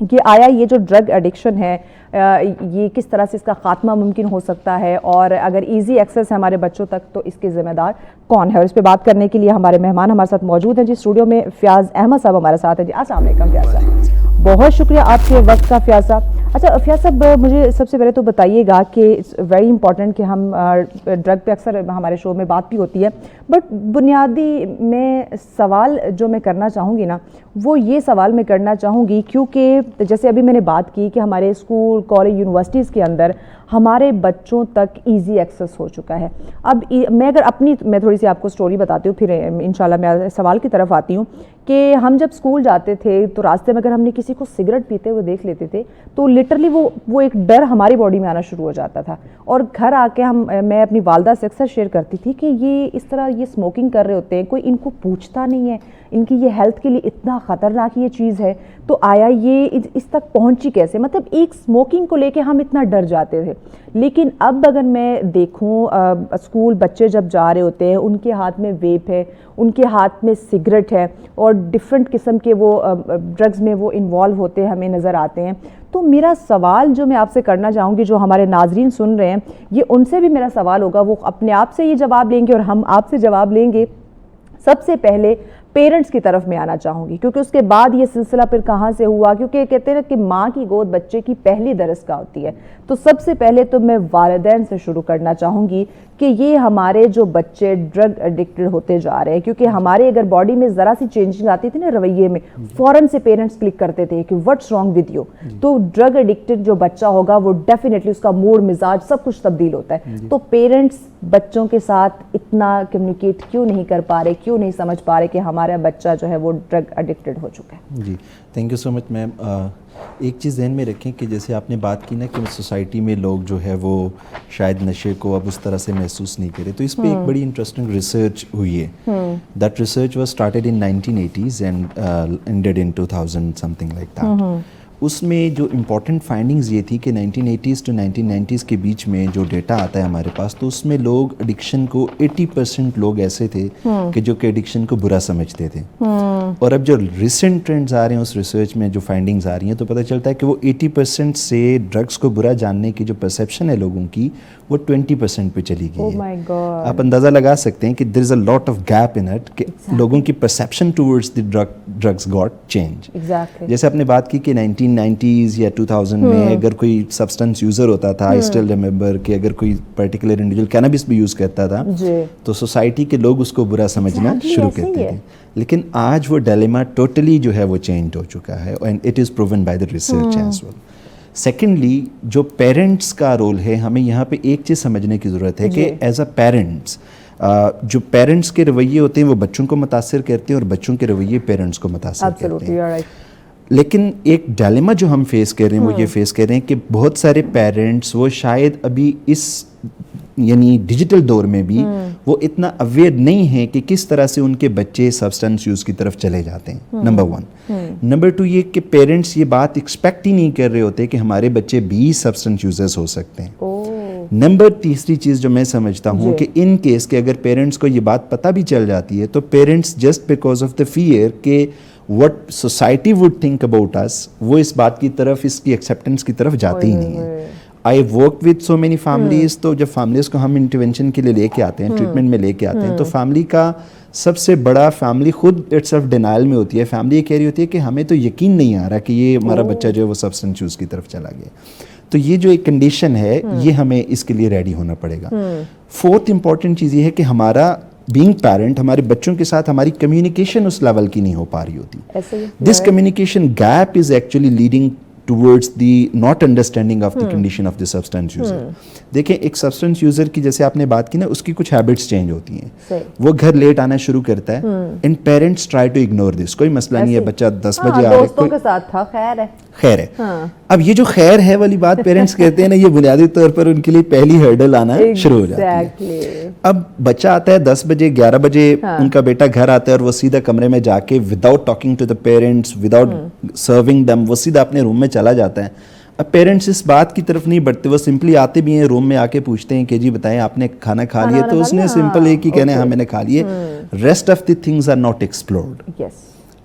کہ آیا یہ جو ڈرگ ایڈکشن ہے یہ کس طرح سے اس کا خاتمہ ممکن ہو سکتا ہے، اور اگر ایزی ایکسیس ہے ہمارے بچوں تک تو اس کے ذمہ دار کون ہے، اور اس پہ بات کرنے کے لیے ہمارے مہمان ہمارے ساتھ موجود ہیں جی اسٹوڈیو میں. فیاض احمد صاحب ہمارے ساتھ ہیں جی. السلام علیکم فیاض صاحب، بہت شکریہ آپ کے وقت کا فیاض صاحب. اچھا فیاض صاحب، مجھے سب سے پہلے تو بتائیے گا کہ اٹس ویری امپورٹنٹ کہ ہم ڈرگ پہ اکثر ہمارے شو میں بات بھی ہوتی ہے، بٹ بنیادی میں سوال جو میں کرنا چاہوں گی نا وہ یہ سوال میں کرنا چاہوں گی، کیونکہ جیسے ابھی میں نے بات کی کہ ہمارے اسکول کالج یونیورسٹیز کے اندر ہمارے بچوں تک ایزی ایکسیس ہو چکا ہے. اب میں تھوڑی سی آپ کو سٹوری بتاتی ہوں، پھر انشاءاللہ میں سوال کی طرف آتی ہوں کہ ہم جب اسکول جاتے تھے تو راستے میں اگر ہم نے کسی کو سگریٹ پیتے ہوئے دیکھ لیتے تھے تو لٹرلی وہ ایک ڈر ہماری باڈی میں آنا شروع ہو جاتا تھا، اور گھر آ کے میں اپنی والدہ سے اکثر شیئر کرتی تھی کہ یہ اس طرح یہ اسموکنگ کر رہے ہوتے ہیں، کوئی ان کو پوچھتا نہیں ہے، ان کی یہ ہیلتھ کے لیے اتنا خطرناک یہ چیز ہے، تو آیا یہ اس تک پہنچی کیسے؟ مطلب ایک اسموکنگ کو لے کے ہم اتنا ڈر جاتے تھے. لیکن اب اگر میں دیکھوں اسکول بچے جب جا رہے ہوتے ہیں ان کے ہاتھ میں ویپ ہے، ان کے ہاتھ میں سگریٹ ہے، اور ڈفرینٹ قسم کے وہ ڈرگز میں وہ انوالو ہوتے ہمیں نظر آتے ہیں. تو میرا سوال جو میں آپ سے کرنا چاہوں گی، جو ہمارے ناظرین سن رہے ہیں، یہ ان سے بھی میرا سوال ہوگا، وہ اپنے آپ سے یہ جواب لیں گے اور ہم آپ سے جواب لیں گے. سب سے پہلے پیرنٹس کی طرف میں آنا چاہوں گی، کیونکہ اس کے بعد یہ سلسلہ پھر کہاں سے ہوا، کیونکہ کہتے ہیں کہ ماں کی گود بچے کی پہلی درسگاہ ہوتی ہے. تو سب سے پہلے تو میں والدین سے شروع کرنا چاہوں گی کہ یہ ہمارے جو بچے ڈرگ ایڈکٹڈ ہوتے جا رہے ہیں، کیونکہ ہمارے اگر باڈی میں ذرا سی چینجنگ آتی تھی نا رویے میں، فوراً سے پیرنٹس کلک کرتے تھے کہ واٹس رانگ ود یو. تو ڈرگ ایڈکٹڈ جو بچہ ہوگا وہ ڈیفینیٹلی اس کا موڈ مزاج سب کچھ تبدیل ہوتا ہے. تو پیرنٹس بچوں کے ساتھ اتنا کمیونیکیٹ کیوں نہیں کر پا رہے، کیوں نہیں سمجھ پا رہے کہ ہمارا بچہ جو ہے وہ ڈرگ ایڈکٹڈ ہو چکا ہے؟ جی تھینک یو سو مچ میم. ایک چیز ذہن میں رکھیں کہ جیسے آپ نے بات کی نا کہ سوسائٹی میں لوگ جو ہے وہ شاید نشے کو اب اس طرح سے محسوس نہیں کرے، تو اس پہ ایک بڑی انٹرسٹنگ ریسرچ ہوئی ہے. That research was started in 1980s and ended in 2000 something like that. اس میں جو امپورٹنٹ فائنڈنگز یہ تھی کہ 1980s to 1990s کے بیچ میں جو ڈیٹا آتا ہے ہمارے پاس، تو اس میں لوگ ایڈکشن کو 80% لوگ ایسے تھے کہ جو کہ ایڈکشن کو برا سمجھتے تھے. اور اب جو ریسنٹ ٹرینڈز آ رہے ہیں اس ریسرچ میں، جو فائنڈنگز آ رہی ہیں، تو پتہ چلتا ہے کہ وہ 80% سے ڈرگس کو برا جاننے کی جو پرسیپشن ہے لوگوں کی وہ 20% پہ چلی گئی ہے. آپ اندازہ لگا سکتے ہیں کہ there is a lot of gap in it کہ لوگوں کی perception towards the drugs got change. جیسے آپ نے بات کی کہ 1990s یا 2000 میں اگر کوئی سبسٹنس یوزر ہوتا تھا، آئی اسٹل ریمبر کہ اگر کوئی پرٹیکولر انڈیویجول کینابس بھی یوز کرتا تھا تو سوسائٹی کے لوگ اس کو برا سمجھنا شروع کرتے تھے. لیکن آج وہ ڈائلیما ٹوٹلی جو ہے وہ چینج ہو چکا ہے، and it is proven by the research as well. Secondly جو پیرنٹس کا رول ہے، ہمیں یہاں پہ ایک چیز سمجھنے کی ضرورت ہے کہ ایز اے پیرنٹس جو پیرنٹس کے رویے ہوتے ہیں وہ بچوں کو متاثر کرتے ہیں اور بچوں کے رویے پیرنٹس کو متاثر کرتے ہیں. لیکن ایک ڈائلیما جو ہم فیس کر رہے ہیں وہ یہ فیس کر رہے ہیں کہ بہت سارے پیرنٹس وہ شاید ابھی اس یعنی ڈیجیٹل دور میں بھی وہ اتنا اویئر نہیں ہیں کہ کس طرح سے ان کے بچے سبسٹنس یوز کی طرف چلے جاتے ہیں. نمبر 1. نمبر 2 یہ کہ پیرنٹس یہ بات ایکسپیکٹ ہی نہیں کر رہے ہوتے کہ ہمارے بچے بھی سبسٹنس یوزرز ہو سکتے ہیں. نمبر تیسری چیز جو میں سمجھتا ہوں کہ ان کیس کہ اگر پیرنٹس کو یہ بات پتہ بھی چل جاتی ہے تو parents just because of the fear کہ what society would think about اس، وہ اس بات کی طرف، اس کی ایکسیپٹنس کی طرف جاتے ہی نہیں ہیں. I work with so many families, تو جب فیملیز کو ہم انٹرونشن کے لیے لے کے آتے ہیں، ٹریٹمنٹ میں لے کے آتے ہیں، تو فیملی کا سب سے بڑا، فیملی خود اٹ سیلف ڈینائل میں ہوتی ہے. فیملی یہ کہہ رہی ہوتی ہے کہ ہمیں تو یقین نہیں آ رہا کہ یہ ہمارا بچہ جو ہے وہ سبسٹنس یوز کی طرف چلا گیا. تو یہ جو ایک کنڈیشن ہے یہ ہمیں اس کے لیے ریڈی ہونا پڑے گا. فورتھ امپورٹنٹ چیز یہ ہے کہ ہمارا بینگ پیرنٹ، ہمارے بچوں کے ساتھ ہماری کمیونیکیشن اس لیول کی نہیں ہو پا رہی ہوتی. This communication gap is actually leading towards the not understanding of the condition of the substance user. دیکھیں ایک سبسٹنس یوزر کی جیسے آپ نے بات کی نا، اس کی کچھ ہیبٹس چینج ہوتی ہیں. وہ گھر لیٹ آنا شروع کرتا ہے and parents try to ignore this. کوئی مسئلہ نہیں ہے، بچہ 10 بجے آ رہا ہے، دوستوں کے ساتھ تھا، خیر ہے. اب یہ جو خیر ہے والی بات پیرنٹس کہتے ہیں نا، یہ بنیادی طور پر ان کے لیے پہلی ہرڈل آنا شروع ہو جاتی ہے. اب بچہ آتا ہے 10 بجے 11 بجے، ان کا بیٹا گھر آتا ہے اور وہ سیدھا کمرے میں جا کے without talking to the parents, without serving them, وہ سیدھا اپنے روم میں چلا جاتا ہے. اب پیرنٹس اس بات کی طرف نہیں بڑھتے، وہ سمپلی آتے بھی ہیں روم میں آ کے پوچھتے ہیں کہ جی بتائیں آپ نے کھانا کھا لیا، تو اس نے سمپل ایک ہی کہنا ہے ہاں میں نے کھا لیے. Rest of the things are not explored.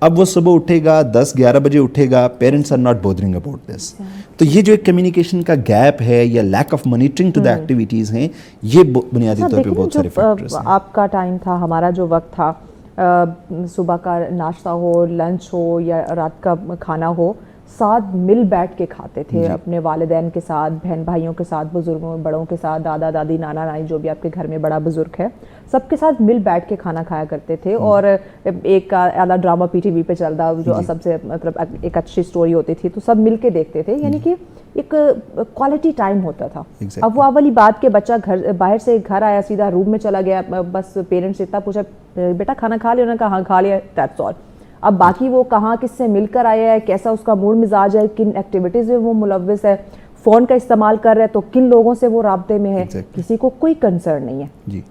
اب وہ صبح اٹھے گا 10-11 بجے اٹھے گا, parents are not bothering about this. تو یہ جو ایک کمیونیکیشن کا گیپ ہے یا lack of monitoring to the activities ہیں, یہ بنیادی طور پہ بہت سارے فیکٹرز ہیں. آپ کا ٹائم تھا, ہمارا جو وقت تھا, صبح کا ناشتہ ہو, لنچ ہو یا رات کا کھانا ہو, ساتھ مل بیٹھ کے کھاتے تھے اپنے والدین کے ساتھ, بہن بھائیوں کے ساتھ, بزرگوں بڑوں کے ساتھ, دادا دادی نانا نانی جو بھی آپ کے گھر میں بڑا بزرگ ہے, سب کے ساتھ مل بیٹھ کے کھانا کھایا کرتے تھے. اور ایک اعلیٰ ڈرامہ پی ٹی وی پہ چلتا جو سب سے مطلب ایک اچھی سٹوری ہوتی تھی, تو سب مل کے دیکھتے تھے, یعنی کہ ایک کوالٹی ٹائم ہوتا تھا. اب وہ والی بات کہ بچہ گھر باہر سے گھر آیا سیدھا روم میں چلا گیا, بس پیرنٹس اتنا پوچھا بیٹا کھانا کھا لیا, انہوں نے کہا ہاں کھا لیا, دیٹس آل. اب باقی وہ کہاں کس سے مل کر آیا ہے, کیسا اس کا موڈ مزاج ہے, کن ایکٹیویٹیز میں وہ ملوث ہے, فون کا استعمال کر رہا ہے تو کن لوگوں سے وہ رابطے میں ہے, کسی کو کوئی کنسرن نہیں ہے. جی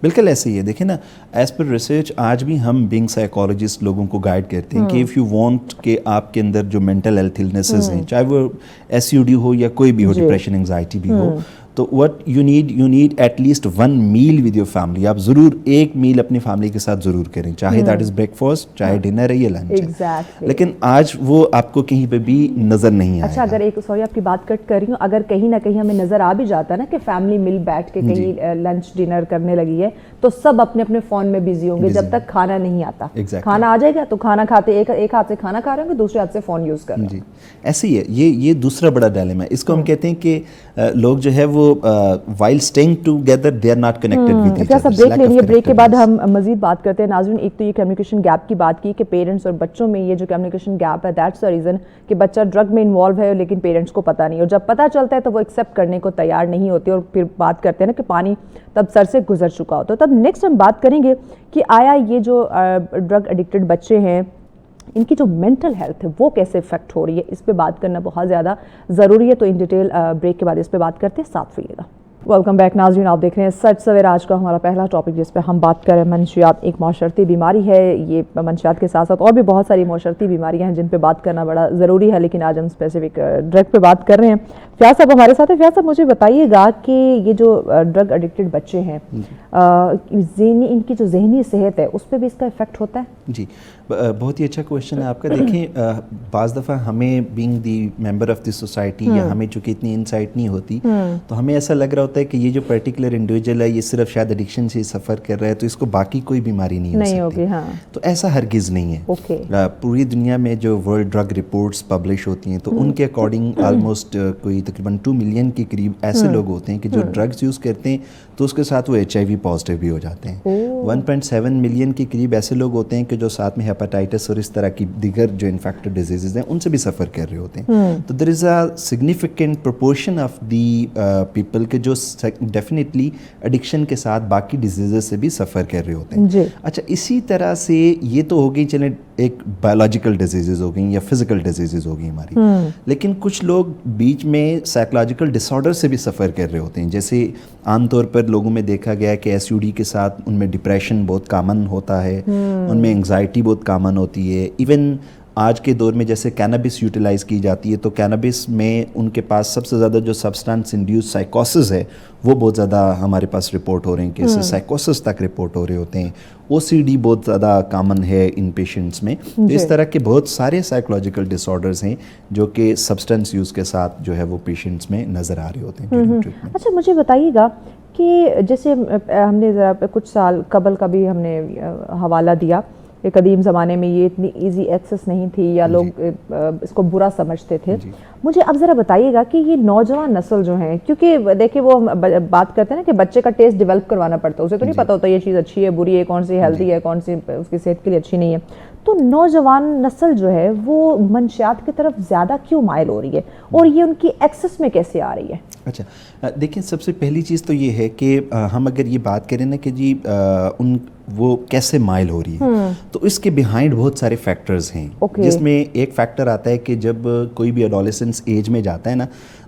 بالکل ایسے ہی ہے. دیکھیں نا, ایز پر ریسرچ آج بھی ہم بینگ سائیکالوجسٹ لوگوں کو گائیڈ کرتے ہیں کہ اف یو وانٹ کہ آپ کے اندر جو مینٹل ہیلتھ النیسز ہیں, چاہے وہ ایس یو ڈی ہو یا کوئی بھی ہو, ڈپریشن انگزائٹی بھی ہو, تو what you need at least 1 meal with your family. آپ ضرور ایک میل اپنی فیملی کے ساتھ ضرور کریں, چاہے دیٹ از بریک فاسٹ, چاہے ڈنر ہے یا لنچ ہے. لیکن آج وہ آپ کو کہیں پہ بھی نظر نہیں آئے. اچھا, اگر ایک سوری آپ کی بات کٹ کر رہی ہوں, اگر کہیں نہ کہیں ہمیں نظر آ بھی جاتا ہے نا کہ فیملی مل بیٹھ کے کہیں لنچ ڈنر کرنے لگی ہے, تو سب اپنے اپنے فون میں بزی ہوں گے جب تک کھانا نہیں آتا. کھانا آ جائے گا تو کھانا کھاتے ایک ہاتھ سے کھانا کھا رہے ہوں گے, دوسرے ہاتھ سے فون یوز کر رہے ہیں. جی ایسے ہی ہے. یہ دوسرا بڑا ڈائلیما ہے. اس کو ہم کہتے ہیں کہ لوگ جو ہے وہ while staying together they are not connected with each other. Break لے لیے, بریک کے بعد ہم مزید بات کرتے ہیں. ناظرین, ایک تو یہ کمیونیکیشن گیپ کی بات کی کہ پیرنٹس اور بچوں میں یہ جو کمیونیکیشن گیپ ہے, دیٹس دا ریزن کہ بچہ ڈرگ میں انوالو ہے لیکن پیرنٹس کو پتہ نہیں, اور جب پتہ چلتا ہے تو وہ ایکسیپٹ کرنے کو تیار نہیں ہوتے, اور پھر بات کرتے ہیں نا کہ پانی تب سر سے گزر چکا ہوتا ہے. تب نیکسٹ ہم بات کریں گے کہ آیا یہ جو ڈرگ ایڈکٹڈ بچے ہیں, ان کی جو مینٹل ہیلتھ ہے وہ کیسے افیکٹ ہو رہی ہے, اس پہ بات کرنا بہت زیادہ ضروری ہے. تو ان ڈیٹیل بریک کے بعد اس پہ بات کرتے ہیں, ساتھ رہیے گا. ویلکم بیک ناظرین, آپ دیکھ رہے ہیں سچ سویرا. آج کا ہمارا پہلا ٹاپک جس پہ ہم بات کریں منشیات, ایک معاشرتی بیماری ہے. یہ منشیات کے ساتھ ساتھ اور بھی بہت ساری معاشرتی بیماریاں ہیں جن پہ بات کرنا بڑا ضروری ہے, لیکن آج ہم اسپیسیفک ڈرگ پہ بات کر رہے ہیں. فیاض صاحب ہمارے ساتھ ہیں. فیاض صاحب مجھے بتائیے گا کہ یہ جو ڈرگ ایڈکٹڈ بچے ہیں, ان کی جو ذہنی صحت ہے اس پہ بھی اس کا افیکٹ ہوتا ہے؟ جی بہت ہی اچھا کویشچن ہے آپ کا. دیکھیں, بعض دفعہ ہمیں being the member of the society یا ہمیں چونکہ اتنی انسائٹ نہیں ہوتی, تو ہمیں ایسا لگ رہا ہوتا ہے کہ یہ جو پرٹیکولر انڈیویجول ہے یہ صرف شاید ایڈکشن سے سفر کر رہا ہے, تو اس کو باقی کوئی بیماری نہیں ہو سکتی. تو ایسا ہرگز نہیں ہے. پوری دنیا میں جو ورلڈ ڈرگ رپورٹس پبلش ہوتی ہیں تو ان کے اکارڈنگ آلموسٹ کوئی تقریباً 2 ملین کے قریب ایسے لوگ ہوتے ہیں کہ جو ڈرگز یوز کرتے ہیں تو اس کے ساتھ وہ HIV پازیٹیو بھی ہو جاتے ہیں. 1.7 ملین کے قریب ایسے لوگ ہوتے ہیں کہ جو ساتھ میں ہیپاٹائٹس اور اس طرح کی دیگر جو انفیکٹڈ ڈیزیزز ہیں ان سے بھی سفر کر رہے ہوتے ہیں. تو there is a significant proportion of the people کے جو ڈیفینیٹلی ایڈکشن کے ساتھ باقی ڈیزیزز سے بھی سفر کر رہے ہوتے ہیں. اچھا, اسی طرح سے یہ تو ہو گئی چلیں ایک بایولوجیکل ڈیزیزز ہو گئیں یا فزیکل ڈیزیزز ہو گئی ہماری, لیکن کچھ لوگ بیچ میں سائیکولوجیکل ڈس آرڈر سے بھی سفر کر رہے ہوتے ہیں. جیسے عام طور پر لوگوں میں دیکھا گیا کہ ایس یو ڈی کے ساتھ ان میں ڈپریشن بہت کامن ہوتا ہے, ان میں انگزائٹی بہت کامن ہوتی ہے. ایون آج کے دور میں جیسے کینابس یوٹیلائز کی جاتی ہے, تو کینابس میں ان کے پاس سب سے زیادہ جو سبسٹانس انڈیوس سائیکوسس ہے وہ بہت زیادہ ہمارے پاس رپورٹ ہو رہے ہیں, کیسز سائیکوسس تک رپورٹ ہو رہے ہوتے ہیں. OCD بہت زیادہ کامن ہے ان پیشنٹس میں. اس طرح کے بہت سارے سائیکولوجیکل ڈس آرڈرز ہیں جو کہ سبسٹنس یوز کے ساتھ جو ہے وہ پیشنٹس میں نظر آ رہے ہوتے ہیں. اچھا, مجھے بتائیے گا کہ جیسے ہم نے ذرا کچھ سال قبل کا بھی ہم نے حوالہ دیا کہ قدیم زمانے میں یہ اتنی ایزی ایکسیس نہیں تھی یا لوگ اس کو برا سمجھتے تھے. مجھے اب ذرا بتائیے گا کہ یہ نوجوان نسل جو ہیں, کیونکہ دیکھیں وہ بات کرتے ہیں نا کہ بچے کا ٹیسٹ ڈیولپ کروانا پڑتا ہے, اسے تو نہیں پتہ ہوتا یہ چیز اچھی ہے بری ہے, کون سی ہیلدی ہے کون سی اس کی صحت کے لیے اچھی نہیں ہے. تو نوجوان نسل جو ہے وہ منشیات کی طرف زیادہ کیوں مائل ہو رہی ہے, اور یہ ان کی ایکسس میں کیسے آ رہی ہے؟ اچھا, دیکھیں سب سے پہلی چیز تو یہ ہے کہ ہم اگر یہ بات کریں نا کہ جی وہ کیسے مائل ہو رہی ہے, تو اس کے بیہائنڈ بہت سارے فیکٹرز ہیں, جس میں ایک فیکٹر آتا ہے کہ جب کوئی بھی ایڈولیسنس ایج میں جاتا ہے نا,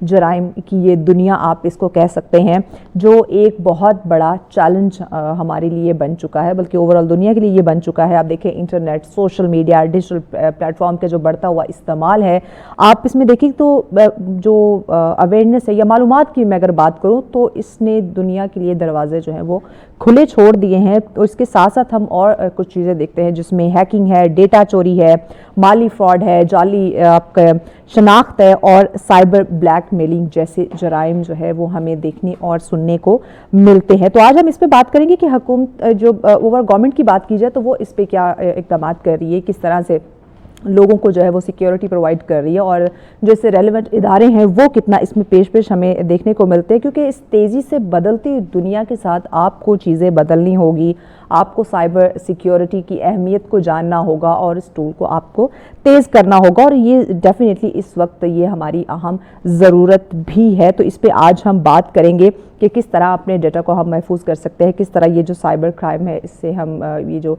جرائم کی یہ دنیا آپ اس کو کہہ سکتے ہیں جو ایک بہت بڑا چیلنج ہمارے لیے بن چکا ہے, بلکہ اوور آل دنیا کے لیے یہ بن چکا ہے. آپ دیکھیں internet, social media, digital plate form کا جو بڑھتا ہوا استعمال ہے, آپ اس میں دیکھیں تو جو اویئرنیس ہے یا معلومات کی میں اگر بات کروں تو اس نے دنیا کے لیے دروازے جو ہیں وہ کھلے چھوڑ دیے ہیں. اور اس کے ساتھ ساتھ ہم اور کچھ چیزیں دیکھتے ہیں جس میں ہیکنگ ہے, ڈیٹا چوری ہے, مالی فراڈ ہے, جعلی آپ کا شناخت ہے اور سائبر بلیک میلنگ جیسے جرائم جو ہے وہ ہمیں دیکھنے اور سننے کو ملتے ہیں. تو آج ہم اس پہ بات کریں گے کہ حکومت جو اوور گورنمنٹ کی بات کی جائے تو وہ اس پہ کیا اقدامات کر رہی ہے, کس طرح سے لوگوں کو جو ہے وہ سیکیورٹی پرووائڈ کر رہی ہے, اور جو اس سے ریلیونٹ ادارے ہیں وہ کتنا اس میں پیش ہمیں دیکھنے کو ملتے ہیں. کیونکہ اس تیزی سے بدلتی دنیا کے ساتھ آپ کو چیزیں بدلنی ہوگی, آپ کو سائبر سیکیورٹی کی اہمیت کو جاننا ہوگا اور اس ٹول کو آپ کو تیز کرنا ہوگا, اور یہ ڈیفینیٹلی اس وقت یہ ہماری اہم ضرورت بھی ہے. تو اس پہ آج ہم بات کریں گے کہ کس طرح اپنے ڈیٹا کو ہم محفوظ کر سکتے ہیں, کس طرح یہ جو سائبر کرائم ہے اس سے ہم یہ جو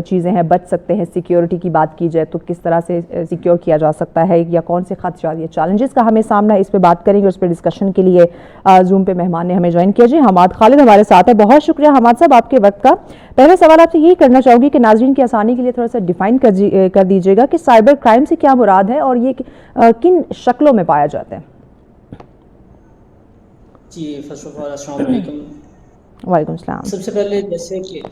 چیزیں ہیں بچ سکتے ہیں. سیکیورٹی کی بات کی جائے تو کس طرح سے سیکیور کیا جا سکتا ہے, یا کون سے خدشات یا چیلنجز کا ہمیں سامنا ہے, اس پہ بات کریں گے. اس پہ ڈسکشن کے لیے زوم پہ مہمان نے ہمیں جوائن کیا جی, حماد خالد ہمارے ساتھ ہے. بہت شکریہ حماد صاحب آپ کے وقت کا. پہلا سوال آپ سے یہی کرنا چاہوں گی کہ ناظرین کی آسانی کے لیے تھوڑا سا ڈیفائن کر دیجیے گا کہ سائبر کرائم سے کیا مراد ہے اور یہ کن شکلوں میں پایا جاتا ہے. جی فرسٹ آف آل السلام علیکم. وعلیکم السلام. سب سے پہلے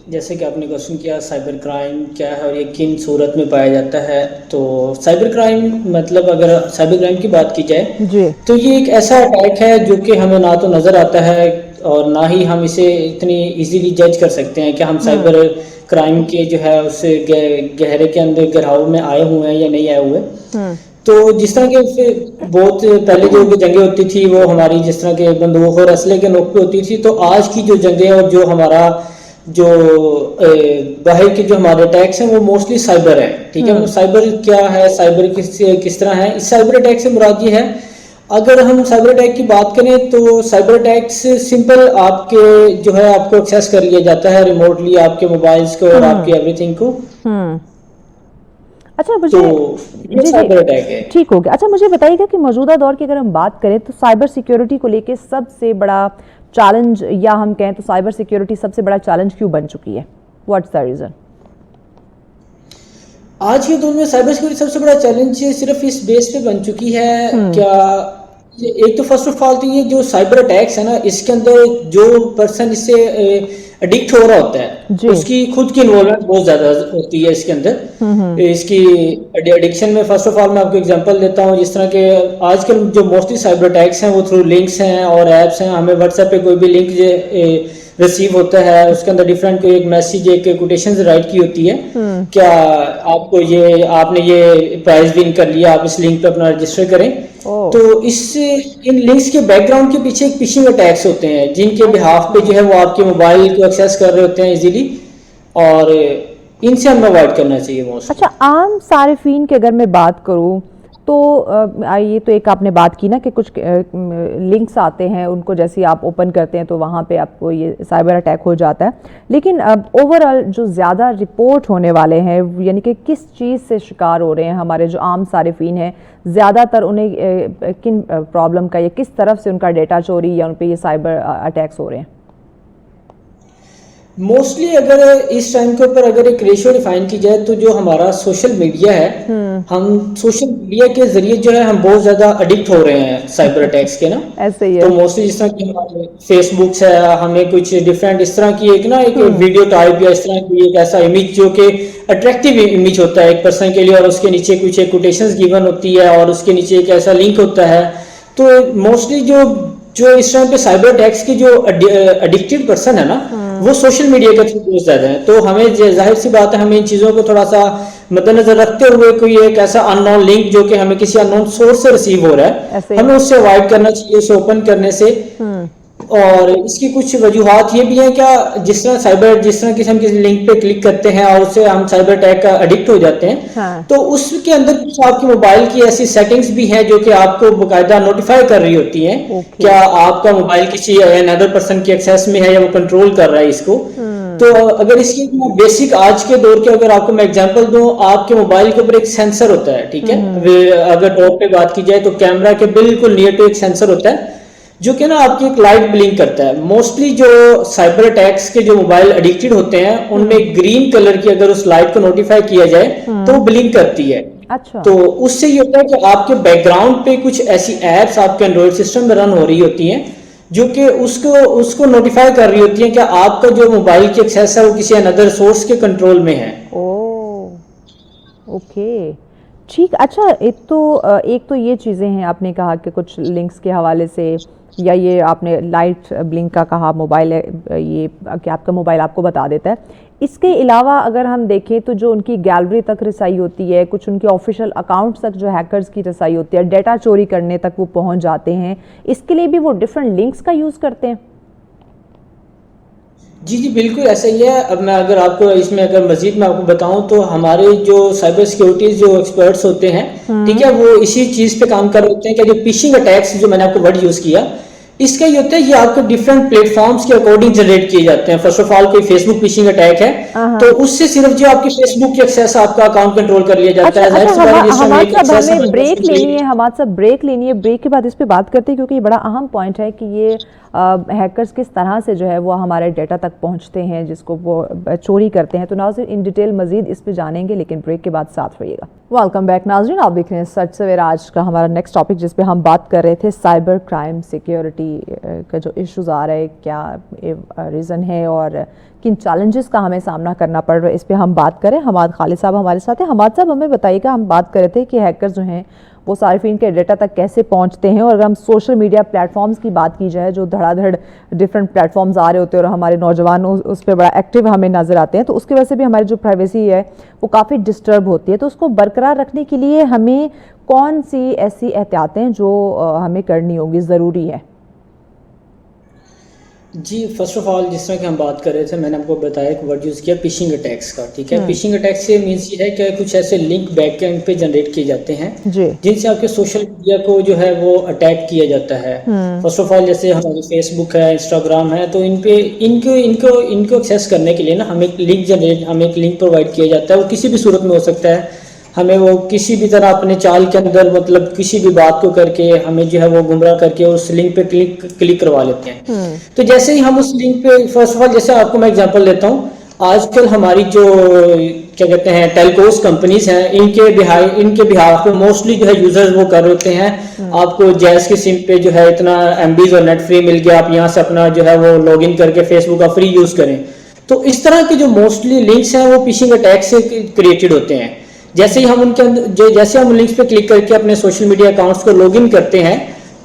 جیسے کہ آپ نے کوشچن کیا سائبر کرائم کیا ہے اور یہ کن صورت میں پایا جاتا ہے, تو سائبر کرائم مطلب اگر سائبر کرائم کی بات کی جائے جی تو یہ ایک ایسا اٹیک ہے جو کہ ہمیں نہ تو نظر آتا ہے اور نہ ہی ہم اسے اتنی ایزیلی جج کر سکتے ہیں کہ ہم سائبر کرائم کے جو ہے اس گہرے کے اندر گہراؤ میں آئے ہوئے ہیں یا نہیں آئے ہوئے. تو جس طرح کے بہت پہلے جو جنگیں ہوتی تھی وہ ہماری جس طرح کے بندوق اور اسلحے کے نوک پہ ہوتی تھی, تو آج کی جو جنگیں اور جو ہمارا جو باہر کے جو ہمارے اٹیکس ہیں وہ موسٹلی سائبر ہیں. ٹھیک ہے, سائبر کیا ہے, سائبر کس طرح ہے. اس سائبر اٹیک سے مراد یہ ہے, اگر ہم سائبر اٹیک کی بات کریں تو سائبر اٹیک سے سمپل آپ کے جو ہے آپ کو ایکسیس کر لیا جاتا ہے ریموٹلی آپ کے موبائلز کو اور آپ کے ایوری تھنگ کو. اچھا مجھے ٹھیک ہو گیا. اچھا مجھے بتائیے گا کہ موجودہ دور کی اگر ہم بات کریں تو سائبر سیکیورٹی کو لے کے سب سے بڑا چیلنج, یا ہم کہیں تو سائبر سیکیورٹی سب سے بڑا چیلنج کیوں بن چکی ہے, واٹس دا ریزن؟ آج کے دور میں سائبر سیکیورٹی سب سے بڑا چیلنج صرف اس بیس پہ بن چکی ہے کیا ایک تو فرسٹ آف آل تو یہ جو سائبر اٹیکس ہے نا, اس کے اندر جو پرسن اس سے ایڈکٹ ہو رہا ہوتا ہے اس کی خود کی انوالومنٹ بہت زیادہ ہوتی ہے اس کے اندر. اس کی ایڈکشن میں فرسٹ آف آل میں آپ کو ایگزامپل دیتا ہوں, جس طرح کہ آج کل جو موسٹلی سائبر اٹیکس ہیں وہ تھرو لنکس ہیں اور ایپس ہیں. ہمیں واٹس ایپ پہ کوئی بھی لنک ریسیو ہوتا ہے, اس کے اندر ڈفرینٹ کوئی ایک میسیج ایک کوٹیشن رائٹ کی ہوتی ہے, کیا آپ کو یہ آپ نے یہ پرائز ون کر لیا, آپ اس لنک پہ اپنا رجسٹر کریں. تو اس ان لنکس کے بیک گراؤنڈ کے پیچھے ایک فشنگ اٹیکس ہوتے ہیں جن کے بہاف پہ جو ہے وہ آپ کے موبائل کو ایکسیس کر رہے ہوتے ہیں ایزیلی, اور ان سے ہمیں اوائڈ کرنا چاہیے موسٹلی. اچھا عام صارفین کی اگر میں بات کروں تو یہ تو ایک آپ نے بات کی نا کہ کچھ لنکس آتے ہیں, ان کو جیسے آپ اوپن کرتے ہیں تو وہاں پہ آپ کو یہ سائبر اٹیک ہو جاتا ہے. لیکن اوور آل جو زیادہ رپورٹ ہونے والے ہیں, یعنی کہ کس چیز سے شکار ہو رہے ہیں ہمارے جو عام صارفین ہیں, زیادہ تر انہیں کن پرابلم کا یا کس طرف سے ان کا ڈیٹا چوری یا ان پہ یہ سائبر اٹیکس ہو رہے ہیں؟ موسٹلی اگر اس ٹائم کے اوپر اگر ایک ریشو ڈیفائن کی جائے تو جو ہمارا سوشل میڈیا ہے, ہم سوشل میڈیا کے ذریعے جو ہے ہم بہت زیادہ ایڈکٹ ہو رہے ہیں سائبر اٹیکس کے نا. ایسے ہی ہے. تو موسٹلی جس طرح کہ ہمارے فیس بکس ہے, ہمیں کچھ ڈفرینٹ اس طرح کی ایک نا ایک ویڈیو ٹائپ یا اس طرح کی ایک ایسا امیج جو کہ اٹریکٹیو امیج ہوتا ہے ایک پرسن کے لیے, اور اس کے نیچے کچھ ایک کوٹیشنز گیون ہوتی ہے اور اس کے نیچے ایک ایسا لنک ہوتا ہے. تو موسٹلی جو اس ٹائم پہ سائبر اٹیکس کی جو ایڈکٹڈ پرسن ہے نا وہ سوشل میڈیا کے تھرو بہت زیادہ ہیں. تو ہمیں ظاہر سی بات ہے ہمیں ان چیزوں کو تھوڑا سا مد نظر رکھتے ہوئے کوئی ایک ایسا ان نون لنک جو کہ ہمیں کسی ان نون سورس سے ریسیو ہو رہا ہے ہمیں اس سے اوائڈ کرنا چاہیے اسے اوپن کرنے سے. اور اس کی کچھ وجوہات یہ بھی ہیں کہ جس طرح کسی ہم کسی لنک پہ کلک کرتے ہیں اور اس سے ہم سائبر اٹیک کا ایڈکٹ ہو جاتے ہیں, تو اس کے اندر کچھ آپ کے موبائل کی ایسی سیٹنگز بھی ہیں جو کہ آپ کو باقاعدہ نوٹیفائی کر رہی ہوتی ہیں کیا آپ کا موبائل کسی اندر پرسن کی ایکسیس میں ہے یا وہ کنٹرول کر رہا ہے اس کو. تو اگر اس کی میں بیسک آج کے دور کے اگر آپ کو میں ایگزامپل دوں, آپ کے موبائل کے اوپر ایک سینسر ہوتا ہے, ٹھیک ہے, اگر ٹاپ پہ بات کی جائے تو کیمرہ کے بالکل نیئر ٹو ایک سینسر ہوتا ہے جو کہ نا آپ کی ایک لائٹ بلنک کرتا ہے. موسٹلی جو سائبر اٹیکس کے جو موبائل ایڈکٹڈ ہوتے ہیں ان میں گرین کلر کی اگر اس لائٹ کو نوٹیفائی کیا جائے تو وہ بلنک کرتی ہے. اچھا, تو اس سے یہ ہوتا ہے کہ آپ کے بیک گراؤنڈ پہ کچھ ایسی ایپس آپ کے اینڈرائڈ سسٹم میں رن ہو رہی ہوتی ہیں جو کہ اس کو نوٹیفائی کر رہی ہوتی ہیں کہ آپ کا جو موبائل کی ایکسیس ہے وہ کسی اندر سورس کے کنٹرول میں ہے. اوکے, ٹھیک. اچھا, ایک تو یہ چیزیں ہیں, آپ نے کہا کہ کچھ لنکس کے حوالے سے, یا یہ آپ نے لائٹ بلنک کا کہا, موبائل یہ کہ آپ کا موبائل آپ کو بتا دیتا ہے. اس کے علاوہ اگر ہم دیکھیں تو جو ان کی گیلری تک رسائی ہوتی ہے, کچھ ان کے آفیشیل اکاؤنٹس تک جو ہیکرز کی رسائی ہوتی ہے, ڈیٹا چوری کرنے تک وہ پہنچ جاتے ہیں, اس کے لیے بھی وہ ڈفرینٹ لنکس کا یوز کرتے ہیں. جی جی بالکل ایسا ہی ہے. اب میں اگر آپ کو اس میں اگر مزید میں آپ کو بتاؤں تو ہمارے جو سائبر سیکیورٹی جو ایکسپرٹس ہوتے ہیں, ٹھیک ہے, وہ اسی چیز پہ کام کر رہے ہوتے ہیں کہ جو فشنگ اٹیکس جو میں نے آپ کو ورڈ یوز کیا, اس کا یہ ہوتا ہے یہ آپ کو ڈفرینٹ پلیٹ فارمز کے اکارڈنگ جنریٹ کیے جاتے ہیں. فرسٹ آف آل کوئی فیس بک فشنگ اٹیک ہے تو اس سے صرف جو آپ کی فیس بک کی ایکسیس آپ کا اکاؤنٹ کنٹرول کر لیا جاتا ہے. ہمیں بریک لینی ہے, ہمارے ساتھ بریک لینی ہے. بریک کے بعد اس پہ بات کرتے ہیں کیونکہ یہ بڑا اہم پوائنٹ ہے کہ یہ ہیکرز کس طرح سے جو ہے وہ ہمارے ڈیٹا تک پہنچتے ہیں جس کو وہ چوری کرتے ہیں. تو ناظرین ان ڈیٹیل مزید اس پہ جانیں گے, لیکن بریک کے بعد ساتھ رہیے گا. ویلکم بیک ناظرین, آپ دیکھ رہے ہیں سچ سویرا. آج کا ہمارا نیکسٹ ٹاپک جس پہ ہم بات کر رہے تھے سائبر کرائم سیکیورٹی کا جو ایشوز آ رہے, کیا ریزن ہے اور کن چیلنجز کا ہمیں سامنا کرنا پڑ رہا ہے, اس پہ ہم بات کریں. حماد خالد صاحب ہمارے ساتھ ہیں. حماد صاحب ہمیں بتائیے گا, ہم بات کر رہے تھے کہ ہیکرز جو ہیں وہ صارفین کے ڈیٹا تک کیسے پہنچتے ہیں, اور اگر ہم سوشل میڈیا پلیٹ فارمز کی بات کی جائے جو دھڑا دھڑ ڈفرینٹ پلیٹ فارمز آ رہے ہوتے ہیں اور ہمارے نوجوان اس پہ بڑا ایکٹیو ہمیں نظر آتے ہیں, تو اس کی وجہ سے بھی ہماری جو پرائیویسی ہے وہ کافی ڈسٹرب ہوتی ہے. تو اس کو برقرار رکھنے کے لیے ہمیں کون سی ایسی احتیاطیں جو ہمیں کرنی ہوگی, ضروری ہے؟ جی فرسٹ آف آل جس طرح کہ ہم بات کر رہے تھے, میں نے آپ کو بتایا کہ ورڈ یوز کیا فشنگ اٹیکس کا, ٹھیک ہے. فشنگ اٹیکس سے مینس یہ ہے کہ کچھ ایسے لنک بیک اینڈ پہ جنریٹ کیے جاتے ہیں جن سے آپ کے سوشل میڈیا کو جو ہے وہ اٹیک کیا جاتا ہے. فرسٹ آف آل جیسے ہماری فیس بک ہے, انسٹاگرام ہے, تو ان پہ ان کو ایکسیس کرنے کے لیے نا ہمیں ایک لنک پرووائڈ کیا جاتا ہے. وہ کسی بھی صورت میں ہو سکتا ہے, ہمیں وہ کسی بھی طرح اپنے چال کے اندر مطلب کسی بھی بات کو کر کے ہمیں جو ہے وہ گمراہ کر کے اس لنک پہ کلک کروا لیتے ہیں. تو جیسے ہی ہم اس لنک پہ فرسٹ آف آل جیسے آپ کو میں ایگزامپل دیتا ہوں, آج کل ہماری جو کیا کہتے ہیں ٹیلکوز کمپنیز ہیں, ان کے بہاف پہ موسٹلی جو ہے یوزرز وہ کر ہوتے ہیں آپ کو جیز کے سم پہ جو ہے اتنا MBs اور نیٹ فری مل گیا, آپ یہاں سے اپنا جو ہے وہ لاگ ان کر کے فیس بک کا فری یوز کریں. تو اس طرح کے جو موسٹلی لنکس ہیں وہ فشنگ اٹیک سے کریٹڈ ہوتے ہیں. جیسے ہی ہم ان کے اندر جیسے ہم لنکس پہ کلک کر کے اپنے سوشل میڈیا اکاؤنٹس کو لاگ ان کرتے ہیں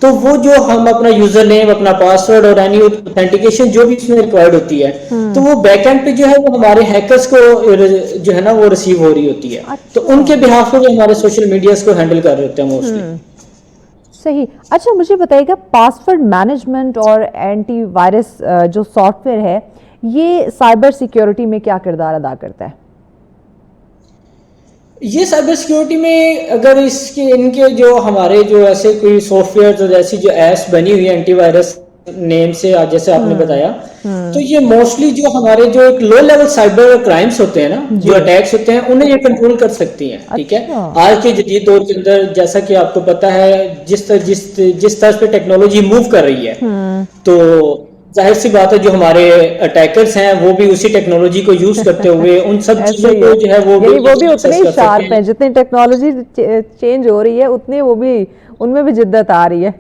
تو وہ جو ہم اپنا یوزر نیم, اپنا پاسورڈ اور اینی اوتھینٹیکیشن جو بھی اس میں ریکوائرڈ ہوتی ہے, تو وہ بیک اینڈ پہ جو ہے وہ ہمارے ہیکرز کو جو ہے نا وہ ریسیو ہو رہی ہوتی ہے. تو ان کے بہاف پہ وہ ہمارے سوشل میڈیاز کو ہینڈل کر رہے ہوتے ہیں موسٹلی. صحیح. اچھا مجھے بتائیے گا پاسورڈ مینجمنٹ اور اینٹی وائرس جو سافٹ ویئر ہے یہ سائبر سیکیورٹی میں کیا کردار ادا کرتا ہے؟ یہ سائبر سیکیورٹی میں اگر ان کے جو ہمارے جو ایسے کوئی سافٹ ویئر اور ایسی جو ایپس بنی ہوئی ہے اینٹی وائرس نیم سے جیسے آپ نے بتایا, تو یہ موسٹلی جو ہمارے جو ایک لو لیول سائبر کرائمز ہوتے ہیں نا, جو اٹیکس ہوتے ہیں, انہیں یہ کنٹرول کر سکتی ہیں. ٹھیک ہے. آج کے جدید دور کے اندر جیسا کہ آپ کو پتا ہے جس طرز پہ ٹیکنالوجی موو کر رہی ہے, تو ظاہر سی بات ہے جو ہمارے اٹیکرز ہیں وہ بھی اسی ٹیکنالوجی کو یوز کرتے ہوئے ان سب چیزوں کو جو ہے وہ بھی اتنے ہی شارپ ہیں. جتنی ٹیکنالوجی چینج ہو رہی ہے اتنے وہ بھی ان میں بھی جدت آ رہی ہے.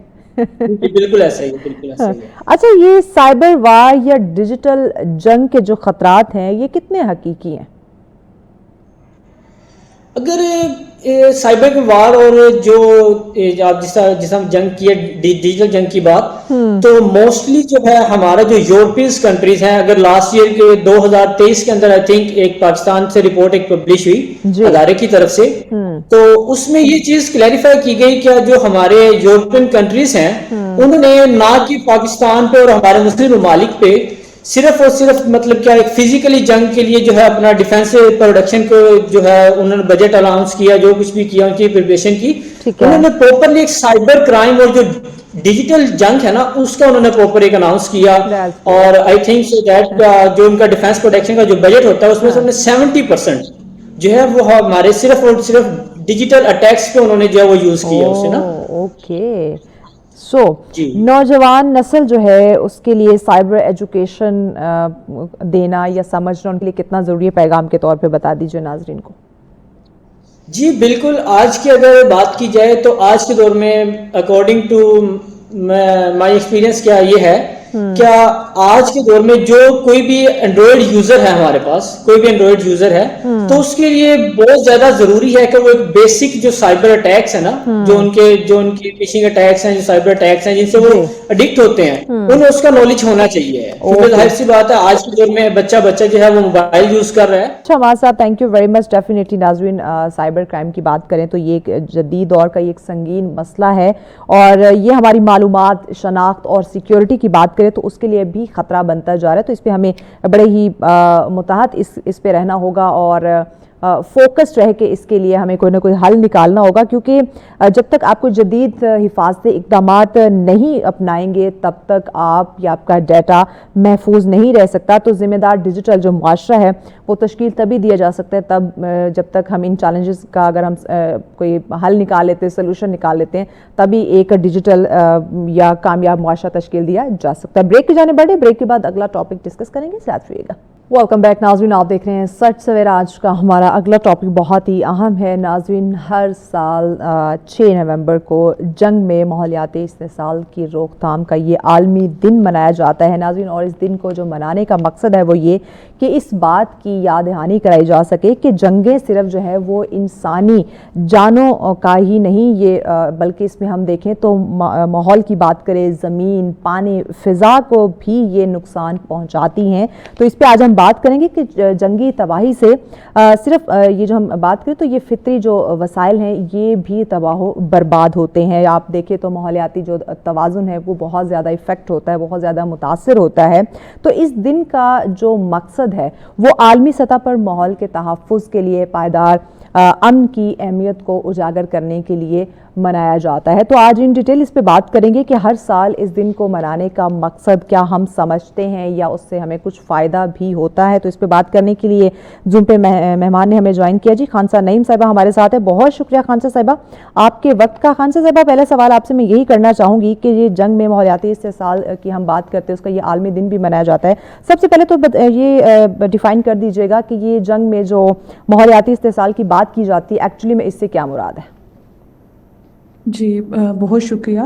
بالکل ایسا ہی, بالکل ایسا ہی. اچھا یہ سائبر وار یا ڈیجیٹل جنگ کے جو خطرات ہیں یہ کتنے حقیقی ہیں؟ اگر سائبر وار اور جو آپ جس ہم جنگ کی ہے ڈیجیٹل جنگ کی بات, تو موسٹلی جو ہے ہمارا جو یورپینز کنٹریز ہیں, اگر لاسٹ ایئر کے 2023 کے اندر آئی تھنک ایک پاکستان سے رپورٹ ایک پبلش ہوئی ادارے کی طرف سے, تو اس میں یہ چیز کلیریفائی کی گئی کہ جو ہمارے یورپین کنٹریز ہیں انہوں نے نہ کہ پاکستان پہ اور ہمارے مسلم ممالک پہ صرف اور صرف مطلب کیا ایک فزیکلی جنگ کے لیے جو ہے اپنا ڈیفینس پروڈکشن کو جو ہے انہوں نے بجٹ الاؤنس کیا, جو کچھ بھی کیا ان کی پریپریشن کی, انہوں نے پراپرلی ایک سائبر کرائم اور جو ڈیجیٹل جنگ ہے نا اس کا انہوں نے پراپر ایک اناؤنس کیا. اور آئی تھنک سو دیٹ جو ان کا ڈیفینس پروٹیکشن کا جو بجٹ ہوتا ہے اس میں سے انہوں نے 70% جو ہے وہ ہمارے صرف اور صرف ڈیجیٹل اٹیکس پہ انہوں نے جو ہے وہ یوز کیا اسے نا. اوکے, سو نوجوان نسل جو ہے اس کے لیے سائبر ایجوکیشن دینا یا سمجھنا ان کے لیے کتنا ضروری ہے, پیغام کے طور پہ بتا دیجیے ناظرین کو. جی بالکل, آج کی اگر بات کی جائے تو آج کے دور میں اکارڈنگ ٹو مائی ایکسپیرینس کیا یہ ہے, کیا آج کے دور میں جو کوئی بھی اینڈرائڈ یوزر ہے ہمارے پاس, کوئی بھی اینڈرائڈ یوزر ہے تو اس کے لیے بہت زیادہ ضروری ہے کہ وہ ایک بیسک جو سائبر اٹیکس ہے نا, جو ان کے فشنگ اٹیکس ہیں, جو سائبر اٹیکس ہیں جن سے وہ اڈکٹ ہوتے ہیں, انہیں اس کا نالج ہونا چاہیے. کیونکہ ظاہر سی بات ہے آج کے دور میں بچہ جو ہے وہ موبائل یوز کر رہا ہے. اچھا عمار صاحب, thank you very much. Definitely ناظرین, سائبر کرائم کی بات کریں تو یہ ایک جدید دور کا ایک سنگین مسئلہ ہے, اور یہ ہماری معلومات, شناخت اور سیکیورٹی کی بات کریں تو اس کے لیے بھی خطرہ بنتا جا رہا ہے. تو اس پہ ہمیں بڑے ہی متحد اس پہ رہنا ہوگا اور فوکس رہ کے اس کے لیے ہمیں کوئی نہ کوئی حل نکالنا ہوگا, کیونکہ جب تک آپ کو جدید حفاظتی اقدامات نہیں اپنائیں گے تب تک آپ یا آپ کا ڈیٹا محفوظ نہیں رہ سکتا. تو ذمہ دار ڈیجیٹل جو معاشرہ ہے وہ تشکیل تبھی دیا جا سکتا ہے تب جب تک ہم ان چیلنجز کا اگر ہم کوئی حل نکال لیتے ہیں, سولوشن نکال لیتے ہیں, تبھی ایک ڈیجیٹل یا کامیاب معاشرہ تشکیل دیا جا سکتا ہے. بریک کی جانب بڑھے, بریک کے بعد اگلا ٹاپک ڈسکس کریں گے, ساتھ رہیے گا. ویلکم بیک ناظرین, آپ دیکھ رہے ہیں سچ سویرا. آج کا ہمارا اگلا ٹاپک بہت ہی اہم ہے ناظرین. ہر سال 6 نومبر کو جنگ میں ماحولیاتی استحصال کی روک تھام کا یہ عالمی دن منایا جاتا ہے ناظرین, اور اس دن کو جو منانے کا مقصد ہے وہ یہ کہ اس بات کی یاد دہانی کرائی جا سکے کہ جنگیں صرف جو ہے وہ انسانی جانوں کا ہی نہیں, یہ بلکہ اس میں ہم دیکھیں تو ماحول کی بات کریں, زمین, پانی, فضا کو بھی یہ نقصان پہنچاتی ہیں. تو اس پہ آج ہم بات کریں گے کہ جنگی تباہی سے صرف یہ جو ہم بات کریں تو یہ فطری جو وسائل ہیں یہ بھی تباہ و برباد ہوتے ہیں. آپ دیکھیں تو ماحولیاتی جو توازن ہے وہ بہت زیادہ افیکٹ ہوتا ہے, بہت زیادہ متاثر ہوتا ہے. تو اس دن کا جو مقصد ہے وہ عالمی سطح پر ماحول کے تحفظ کے لیے پائیدار امن کی اہمیت کو اجاگر کرنے کے لیے منایا جاتا ہے. تو آج ان ڈیٹیل اس پہ بات کریں گے کہ ہر سال اس دن کو منانے کا مقصد کیا ہم سمجھتے ہیں یا اس سے ہمیں کچھ فائدہ بھی ہوتا ہے. تو اس پہ بات کرنے کے لیے زوم پہ مہمان نے ہمیں جوائن کیا. جی خانسہ نعیم صاحبہ ہمارے ساتھ ہے, بہت شکریہ خانسہ صاحبہ آپ کے وقت کا. خانسہ صاحبہ پہلا سوال آپ سے میں یہی کرنا چاہوں گی کہ یہ جنگ میں ماحولیاتی استحصال کی ہم بات کرتے ہیں, اس کا یہ عالمی دن بھی منایا جاتا ہے. سب سے پہلے تو یہ ڈیفائن کر دیجیے گا کہ یہ جنگ میں جو ماحولیاتی استحصال کی بات کی جاتی ہے ایکچولی میں اس سے کیا مراد ہے. جی بہت شکریہ.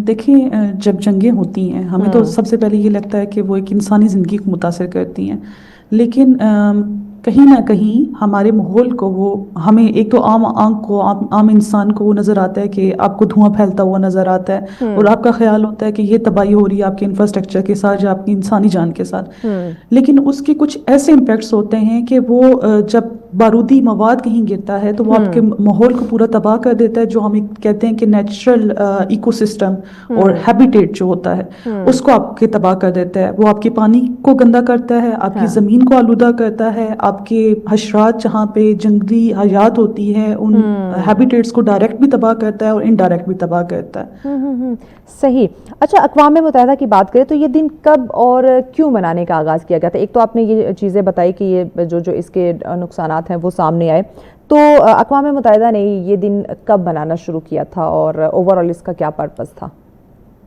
دیکھیں جب جنگیں ہوتی ہیں ہمیں تو سب سے پہلے یہ لگتا ہے کہ وہ ایک انسانی زندگی کو متاثر کرتی ہیں, لیکن کہیں نہ کہیں ہمارے ماحول کو وہ ہمیں ایک تو عام آنکھ کو, عام انسان کو وہ نظر آتا ہے کہ آپ کو دھواں پھیلتا ہوا نظر آتا ہے اور آپ کا خیال ہوتا ہے کہ یہ تباہی ہو رہی ہے آپ کے انفراسٹرکچر کے ساتھ یا آپ کی انسانی جان کے ساتھ. لیکن اس کے کچھ ایسے امپیکٹس ہوتے ہیں کہ وہ جب بارودی مواد کہیں گرتا ہے تو وہ آپ کے ماحول کو پورا تباہ کر دیتا ہے. جو ہم کہتے ہیں کہ نیچرل ایکو سسٹم اور ہیبیٹیٹ جو ہوتا ہے اس کو آپ کے تباہ کر دیتا ہے. وہ آپ کے پانی کو گندا کرتا ہے, آپ کی زمین کو آلودہ کرتا ہے, آپ کے حشرات جہاں پہ جنگلی حیات ہوتی ہے ان ہیبیٹیٹس کو ڈائریکٹ بھی تباہ کرتا ہے اور انڈائریکٹ بھی تباہ کرتا ہے. صحیح. اچھا اقوام متحدہ کی بات کریں تو یہ دن کب اور کیوں منانے کا آغاز کیا گیا تھا؟ ایک تو آپ نے یہ چیزیں بتائی کہ یہ جو اس کے نقصانات ہیں وہ سامنے آئے, تو اقوام متحدہ نے یہ دن کب منانا شروع کیا تھا اور اوورآل اس کا کیا پرپس تھا؟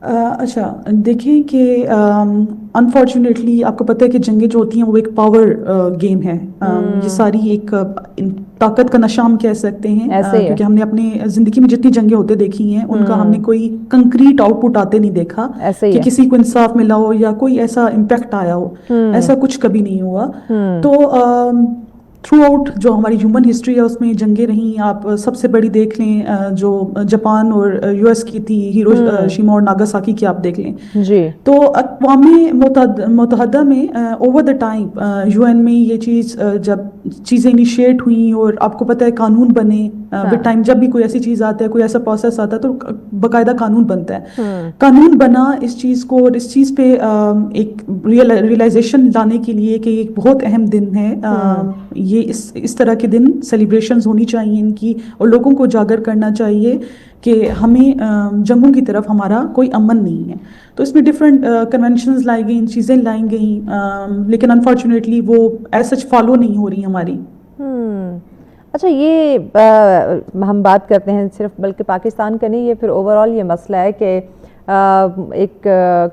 اچھا دیکھیں کہ انفارچونیٹلی آپ کو پتہ ہے کہ جنگیں جو ہوتی ہیں وہ ایک پاور گیم ہے. یہ ساری ایک طاقت کا نشہ ہم کہہ سکتے ہیں, کیونکہ ہم نے اپنی زندگی میں جتنی جنگیں ہوتے دیکھی ہیں ان کا ہم نے کوئی کنکریٹ آؤٹ پٹ آتے نہیں دیکھا کہ کسی کو انصاف ملا ہو یا کوئی ایسا امپیکٹ آیا ہو. ایسا کچھ کبھی نہیں ہوا. تو تھرو آؤٹ جو ہماری ہیومن ہسٹری ہے اس میں جنگیں رہیں. آپ سب سے بڑی دیکھ لیں جو جاپان اور یو ایس کی تھی, ہیروشیما اور ناگاساکی کی آپ دیکھ لیں. جی. تو اقوام متحدہ میں over the time U N میں یہ چیز جب چیزیں انیشیٹ ہوئیں اور آپ کو پتہ ہے قانون بنے ود ٹائم. جب بھی کوئی ایسی چیز آتا ہے, کوئی ایسا پروسیس آتا ہے تو باقاعدہ قانون بنتا ہے. قانون بنا اس چیز کو, اور اس چیز پہ ایک ریئلائزیشن لانے کے لیے کہ یہ ایک بہت اہم دن ہے. یہ اس طرح کے دن سیلیبریشنز ہونی چاہیے ان کی, اور لوگوں کو اجاگر کرنا چاہیے کہ ہمیں جنگوں کی طرف ہمارا کوئی امن نہیں ہے. تو اس میں ڈفرینٹ کنونشنز لائی گئیں, چیزیں لائیں گئیں, لیکن انفارچونیٹلی وہ ایز سچ فالو نہیں ہو رہی ہماری. اچھا, یہ ہم بات کرتے ہیں صرف بلکہ پاکستان کا نہیں, یہ پھر اوور آل یہ مسئلہ ہے کہ ایک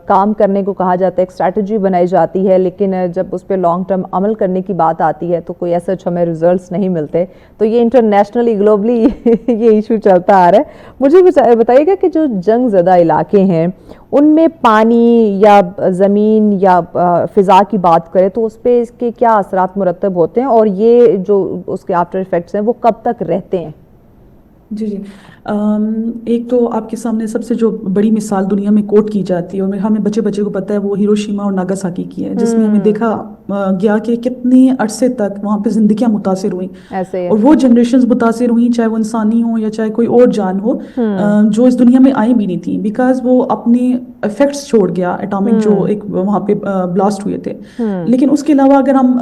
کام کرنے کو کہا جاتا ہے, ایک اسٹریٹجی بنائی جاتی ہے, لیکن جب اس پہ لانگ ٹرم عمل کرنے کی بات آتی ہے تو کوئی ایسا ہمیں ریزلٹس نہیں ملتے. تو یہ انٹرنیشنلی گلوبلی یہ ایشو چلتا آ رہا ہے. مجھے بتائیے گا کہ جو جنگ زدہ علاقے ہیں ان میں پانی یا زمین یا فضا کی بات کریں تو اس پہ اس کے کیا اثرات مرتب ہوتے ہیں, اور یہ جو اس کے آفٹر ایفیکٹس ہیں وہ کب تک رہتے ہیں؟ جی ایک تو آپ کے سامنے سب سے جو بڑی مثال دنیا میں کوٹ کی جاتی ہے, اور ہمیں بچے کو پتہ ہے, وہ ہیروشیما اور ناگاساکی کی ہے, جس میں ہمیں دیکھا گیا کہ کتنے عرصے تک وہاں پہ زندگیاں متاثر ہوئیں, اور وہ جنریشنز متاثر ہوئیں, چاہے وہ انسانی ہو یا چاہے کوئی اور جان ہو, جو اس دنیا میں آئی بھی نہیں تھی, بیکاز وہ اپنے افیکٹس چھوڑ گیا ایٹامک جو ایک وہاں پہ بلاسٹ ہوئے تھے. لیکن اس کے علاوہ اگر ہم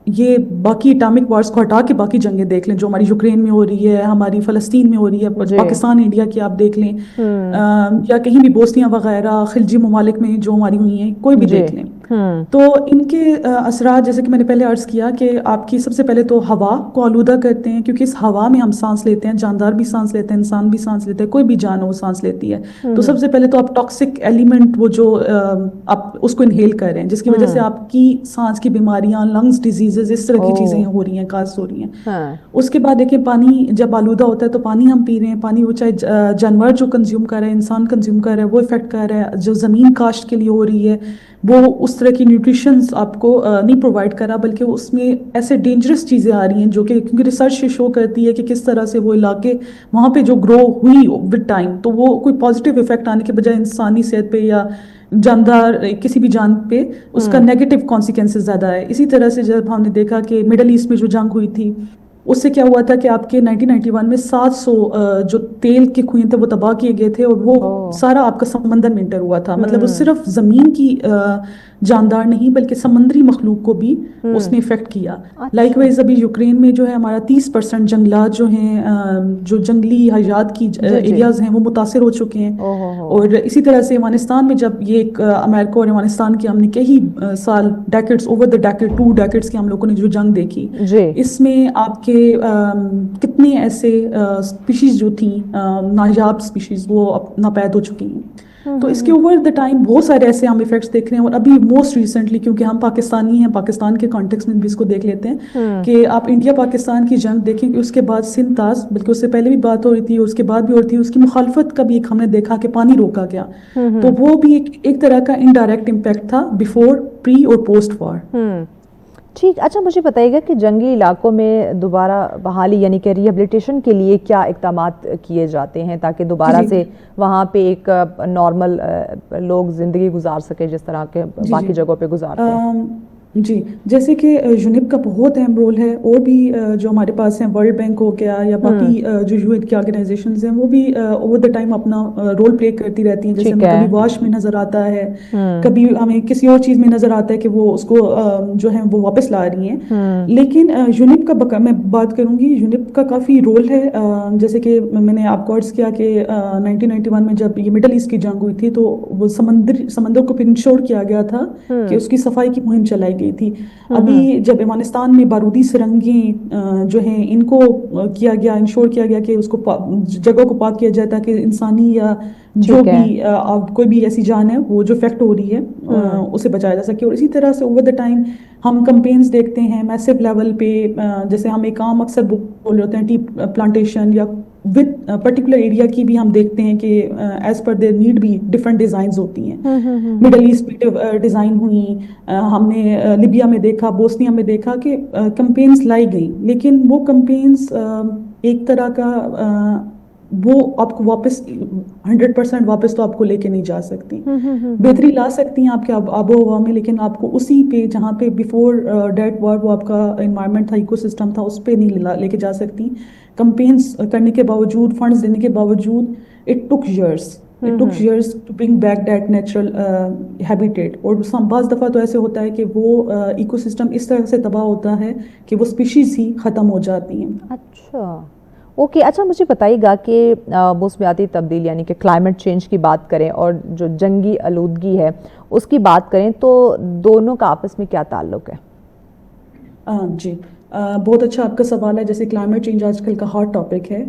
یہ باقی اٹامک وارز کو ہٹا کے باقی جنگیں دیکھ لیں جو ہماری یوکرین میں ہو رہی ہے, ہماری فلسطین میں ہو رہی ہے, پاکستان انڈیا کی آپ دیکھ لیں, یا کہیں بھی بوسنیا وغیرہ خلجی ممالک میں جو ہماری ہوئی ہیں, کوئی بھی دیکھ لیں, تو ان کے اثرات جیسے کہ میں نے پہلے عرض کیا کہ آپ کی سب سے پہلے تو ہوا کو آلودہ کرتے ہیں, کیونکہ اس ہوا میں ہم سانس لیتے ہیں, جاندار بھی سانس لیتے ہیں, انسان بھی سانس لیتے ہیں, کوئی بھی جان وہ سانس لیتی ہے. تو سب سے پہلے تو آپ ٹاکسک ایلیمنٹ وہ جو آپ اس کو انہیل کر رہے ہیں, جس کی وجہ سے آپ کی سانس کی بیماریاں, لنگس ڈیزیزز, اس طرح کی چیزیں ہو رہی ہیں, کاز ہو رہی ہیں. اس کے بعد دیکھیں پانی جب آلودہ ہوتا ہے تو پانی ہم پی رہے ہیں, پانی وہ چاہے جانور جو کنزیوم کر رہے ہیں, انسان کنزیوم کر رہا ہے, وہ افیکٹ کر رہا ہے. جو زمین کاشت کے لیے ہو رہی ہے وہ اس طرح کی نیوٹریشنز آپ کو نہیں پرووائڈ کرا, بلکہ اس میں ایسے ڈینجرس چیزیں آ رہی ہیں جو کہ کیونکہ ریسرچ شو کرتی ہے کہ کس طرح سے وہ علاقے وہاں پہ جو گرو ہوئی ود ٹائم, تو وہ کوئی پازیٹیو افیکٹ آنے کے بجائے انسانی صحت پہ یا جاندار کسی بھی جان پہ اس کا نیگیٹو کانسیکوینسز زیادہ ہے. اسی طرح سے جب ہم نے دیکھا کہ مڈل ایسٹ میں جو جنگ ہوئی تھی اس سے کیا ہوا تھا کہ آپ کے 1991 میں 700 جو تیل کے کنویں تھے وہ تباہ کیے گئے تھے, اور وہ سارا آپ کا سمندر میں انٹر ہوا تھا. مطلب وہ صرف زمین کی جاندار نہیں بلکہ سمندری مخلوق کو بھی اس نے افیکٹ کیا. لائک وائز ابھی یوکرین میں جو ہے ہمارا 30% جنگلات جو ہیں, جو جنگلی حیات کی ایریاز ہیں, وہ متاثر ہو چکے ہیں. اور اسی طرح سے افغانستان میں جب یہ ایک امریکہ اور افغانستان کی ہم نے کئی سال decades over the decade 2 decades کی ہم لوگوں نے جو جنگ دیکھی, اس میں آپ کے کتنے ایسے اسپیشیز جو تھیں نایاب اسپیشیز وہ ناپید ہو چکی ہیں. تو اس کے اوور دا ٹائم بہت سارے ایسے ہم ایفیکٹس دیکھ رہے ہیں. اور ابھی موسٹ ریسنٹلی کیونکہ ہم پاکستانی ہیں, پاکستان کے کانٹیکس میں بھی اس کو دیکھ لیتے ہیں کہ آپ انڈیا پاکستان کی جنگ دیکھیں کہ اس کے بعد سنتاز, بلکہ اس سے پہلے بھی بات ہو رہی تھی اور اس کے بعد بھی ہو رہی تھی, اس کی مخالفت کا بھی ایک ہم نے دیکھا کہ پانی روکا گیا. تو وہ بھی ایک طرح کا انڈائریکٹ امپیکٹ تھا بیفور, پری اور پوسٹ وار. ٹھیک. اچھا مجھے بتائیے گا کہ جنگی علاقوں میں دوبارہ بحالی یعنی کہ ریہیبلیٹیشن کے لیے کیا اقدامات کیے جاتے ہیں تاکہ دوبارہ سے وہاں پہ ایک نارمل لوگ زندگی گزار سکے جس طرح کے باقی جگہوں پہ گزارتے ہیں؟ جی جیسے کہ یونپ کا بہت اہم رول ہے, اور بھی جو ہمارے پاس ہیں ورلڈ بینک ہو گیا یا باقی جو یو این کی آرگنائزیشنز ہیں, وہ بھی اوور دا ٹائم اپنا رول پلے کرتی رہتی ہیں. جیسے ہمیں کبھی واش میں نظر آتا ہے, کبھی ہمیں کسی اور چیز میں نظر آتا ہے کہ وہ اس کو جو ہے وہ واپس لا رہی ہیں. لیکن یونپ کا میں بات کروں گی, یونپ کا کافی رول ہے. جیسے کہ میں نے آپ کو عرض کیا کہ 1991 میں جب یہ مڈل ایسٹ کی جنگ ہوئی تھی تو وہ سمندر کو پھر انشور کیا گیا تھا کہ اس کی صفائی کی مہم چلائی گئی تھی. ابھی جب افغانستان میں بارودی سرنگیں جو ہیں ان کو کیا گیا, انشور کیا گیا کہ اس کو جگہ کو پاک کیا جائے تاکہ انسانی یا جو بھی کوئی بھی ایسی جان ہے وہ جو افیکٹ ہو رہی ہے اسے بچایا جا سکے. اور اسی طرح سے اوور دا ٹائم ہم کمپینز دیکھتے ہیں میسو لیول پہ, جیسے ہم ایک عام اکثر بول رہے ہوتے ہیں ٹی پلانٹیشن یا ود پرٹیکولر ایریا کی بھی ہم دیکھتے ہیں کہ ایز پر دیئر نیڈ بھی ڈفرینٹ ڈیزائنز ہوتی ہیں. مڈل ایسٹ میں ڈیزائن ہوئی, ہم نے لیبیا میں دیکھا, بوسنیا میں دیکھا کہ کمپینز لائی گئی, لیکن وہ کمپینز ایک طرح کا وہ آپ کو واپس 100% واپس تو آپ کو لے کے نہیں جا سکتی. بہتری لا سکتی ہیں آپ کے آب و ہوا میں, لیکن آپ کو اسی پہ جہاں پہ بیفور ڈیٹ وار وہ آپ کا انوائرمنٹ تھا, ایکو سسٹم تھا, اس پہ نہیں لے کے جا سکتی. کمپینس کرنے کے باوجود, فنڈز دینے کے باوجود, it took years to bring back that natural habitat. اور بعض دفعہ تو ایسے ہوتا ہے کہ وہ ایکو سسٹم اس طرح سے تباہ ہوتا ہے کہ وہ اسپیشیز ہی ختم ہو جاتی ہیں. اچھا اوکے. اچھا مجھے بتائیے گا کہ موسمیاتی تبدیلی یعنی کہ کلائمیٹ چینج کی بات کریں اور جو جنگی آلودگی ہے اس کی بات کریں تو دونوں کا آپس میں کیا تعلق ہے؟ جی بہت اچھا آپ کا سوال ہے. جیسے کلائمیٹ چینج آج کل کا ہاٹ ٹاپک ہے,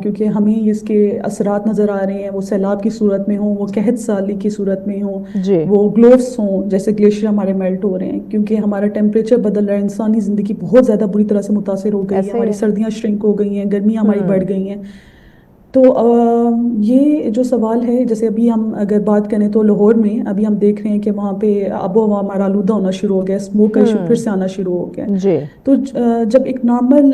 کیونکہ ہمیں اس کے اثرات نظر آ رہے ہیں, وہ سیلاب کی صورت میں ہوں, وہ قحط سالی کی صورت میں ہوں, وہ گلوفس ہوں, جیسے گلیشیئر ہمارے میلٹ ہو رہے ہیں کیونکہ ہمارا ٹیمپریچر بدل رہا ہے. انسانی زندگی بہت زیادہ بری طرح سے متاثر ہو گئی ہے, ہماری سردیاں شرنک ہو گئی ہیں, گرمیاں ہماری بڑھ گئی ہیں. تو یہ جو سوال ہے, جیسے ابھی ہم اگر بات کریں تو لاہور میں ابھی ہم دیکھ رہے ہیں کہ وہاں پہ آب و ہوا ہمارا آلودہ ہونا شروع ہو گیا, اسموک کا ایشو پھر سے آنا شروع ہو گیا. تو جب ایک نارمل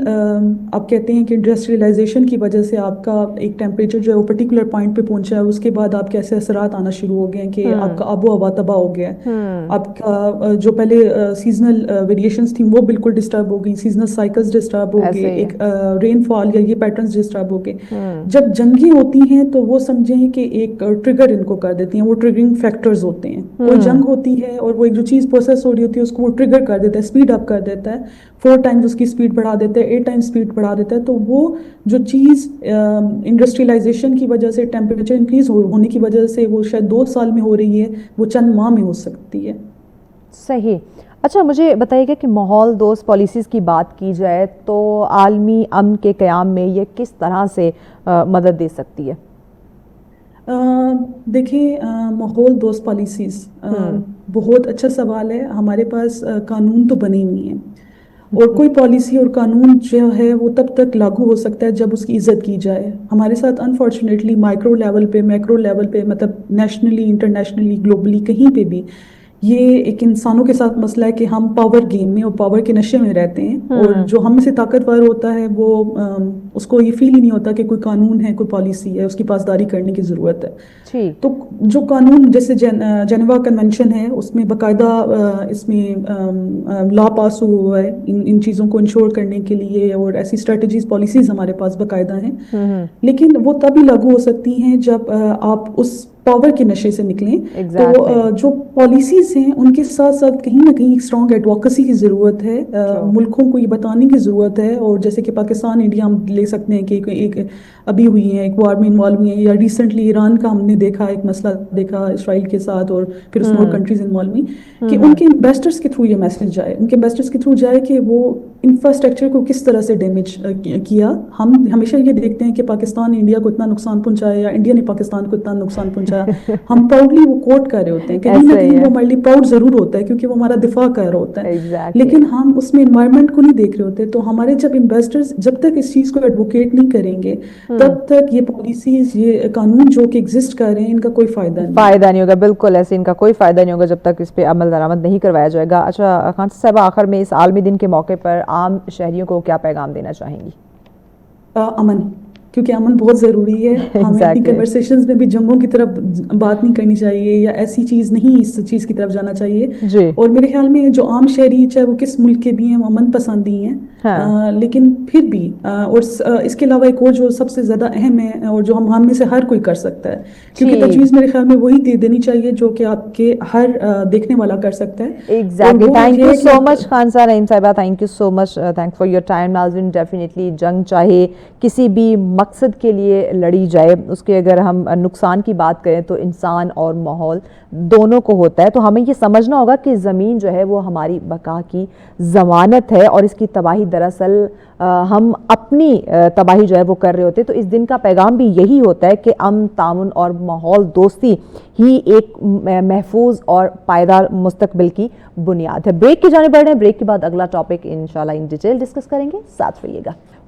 آپ کہتے ہیں کہ انڈسٹریلائزیشن کی وجہ سے آپ کا ایک ٹیمپریچر جو ہے وہ پرٹیکولر پوائنٹ پہ پہنچا ہے, اس کے بعد آپ کے ایسے اثرات آنا شروع ہو گئے ہیں کہ آپ کا آب و ہوا تباہ ہو گیا ہے. آپ کا جو پہلے سیزنل ویریشنس تھیں وہ بالکل ڈسٹرب ہو گئی, سیزنل سائیکلز ڈسٹرب ہو گئے, ایک رین فال یا یہ پیٹرنز ڈسٹرب ہو گئے. جب جنگیں ہوتی ہیں تو وہ سمجھیں کہ ایک ٹریگر ان کو کر دیتی ہیں, وہ ٹریگرنگ فیکٹرز ہوتے ہیں. کوئی جنگ ہوتی ہے اور وہ ایک جو چیز پروسیس ہو رہی ہوتی ہے اس کو وہ ٹریگر کر دیتا ہے, اسپیڈ اپ کر دیتا ہے, 4 ٹائمز اس کی اسپیڈ بڑھا دیتا ہے, 8 ٹائمز اسپیڈ بڑھا دیتا ہے. تو وہ جو چیز انڈسٹریلائزیشن کی وجہ سے, ٹیمپریچر انکریز ہونے کی وجہ سے وہ شاید 2 سال میں ہو رہی ہے, وہ چند ماہ میں ہو سکتی ہے. صحیح. اچھا مجھے بتائیے گا کہ ماحول دوست پالیسیز کی بات کی جائے تو عالمی امن کے قیام میں یہ کس طرح سے مدد دے سکتی ہے؟ دیکھیں ماحول دوست پالیسیز بہت اچھا سوال ہے. ہمارے پاس قانون تو بنے نہیں ہیں, اور کوئی پالیسی اور قانون جو ہے وہ تب تک لاگو ہو سکتا ہے جب اس کی عزت کی جائے. ہمارے ساتھ انفارچونیٹلی مائکرو لیول پہ, میکرو لیول پہ, مطلب نیشنلی, انٹرنیشنلی, گلوبلی, کہیں پہ بھی یہ ایک انسانوں کے ساتھ مسئلہ ہے کہ ہم پاور گیم میں اور پاور کے نشے میں رہتے ہیں, اور جو ہم میں سے طاقتور ہوتا ہے وہ اس کو یہ فیل ہی نہیں ہوتا کہ کوئی قانون ہے, کوئی پالیسی ہے, اس کی پاسداری کرنے کی ضرورت ہے. تو جو قانون جیسے جنیوا کنونشن ہے اس میں باقاعدہ اس میں لا پاس ہوا ہے ان چیزوں کو انشور کرنے کے لیے, اور ایسی اسٹریٹجیز پالیسیز ہمارے پاس باقاعدہ ہیں. لیکن وہ تب ہی لاگو ہو سکتی ہیں جب آپ اس پاور کے نشے سے نکلیں. تو جو پالیسیز ہیں ان کے ساتھ ساتھ کہیں نہ کہیں اسٹرانگ ایڈوکیسی کی ضرورت ہے, ملکوں کو یہ بتانے کی ضرورت ہے. اور جیسے کہ پاکستان, انڈیا ہم لے سکتے ہیں کہ ایک ابھی ہوئی ہیں, ایک وار میں انوالو ہوئی ہیں, یا ریسنٹلی ایران کا ہم نے دیکھا, ایک مسئلہ دیکھا اسرائیل کے ساتھ, اور پھر اس میں اور کنٹریز انوالو ہوئی, کہ ان کے انویسٹرز کے تھرو یہ میسج جائے, ان کے انویسٹرز کے تھرو جائے کہ وہ انفراسٹرکچر کو کس طرح سے ڈیمیج کیا. ہم ہمیشہ یہ دیکھتے ہیں کہ پاکستان نے انڈیا کو اتنا نقصان پہنچایا یا انڈیا نے پاکستان کو اتنا نقصان پہنچایا. ہم پراؤڈلی وہ کوٹ کر رہے ہوتے ہیں, کہیں نہ کہیں وہ ہمارے لیے پراؤڈ ضرور ہوتا ہے کیونکہ وہ ہمارا دفاع کر رہا ہوتا ہے, لیکن ہم اس میں انوائرمنٹ کو نہیں دیکھ رہے ہوتے. تو ہمارے جب انویسٹرز جب تک اس چیز کو ایڈوکیٹ نہیں کریں گے تب تک یہ پالیسیز, یہ قانون جو کہ ایگزسٹ کر رہے ہیں, ان کا کوئی فائدہ نہیں ہوگا. بالکل ایسے ان کا کوئی فائدہ نہیں ہوگا جب تک اس پہ عمل درآمد نہیں کروایا جائے گا. اچھا خان صاحب, آخر میں اس عالمی دن کے موقع پر عام شہریوں کو کیا پیغام دینا چاہیں گی؟ امن, کیونکہ امن بہت ضروری ہے. ہمیں اپنی کنورسیشنز میں بھی جنگوں کی طرف بات نہیں کرنی چاہیے, یا ایسی چیز نہیں اس چیز کی طرف جانا چاہیے. اور میرے خیال میں جو عام شہری, چاہے وہ کس ملک کے بھی ہیں, وہ امن پسند ہی ہیں. لیکن پھر بھی, اور اس کے علاوہ ایک اور جو سب سے زیادہ اہم ہے اور جو ہم میں سے ہر کوئی کر سکتا ہے, کیونکہ تجویز میرے خیال میں وہی دے دینی چاہیے جو کہ آپ کے ہر دیکھنے والا کر سکتا ہے. ایگزیکٹلی. تھینک یو سو مچ خانزہ نعیم صاحبہ, thank you so much, thank for your time. ناظرین, ڈیفینیٹلی جنگ چاہے کسی بھی مقصد کے لیے لڑی جائے, اس کے اگر ہم نقصان کی بات کریں تو انسان اور ماحول دونوں کو ہوتا ہے. تو ہمیں یہ سمجھنا ہوگا کہ زمین جو ہے وہ ہماری بقا کی ضمانت ہے, اور اس کی تباہی دراصل ہم اپنی تباہی جو ہے وہ کر رہے ہوتے ہیں. تو اس دن کا پیغام بھی یہی ہوتا ہے کہ امن, تعاون اور ماحول دوستی ہی ایک محفوظ اور پائیدار مستقبل کی بنیاد ہے. بریک کی جانب بڑھ رہے ہیں, بریک کے بعد اگلا ٹاپک انشاءاللہ ان ڈیٹیل ڈسکس کریں گے, ساتھ رہیے گا.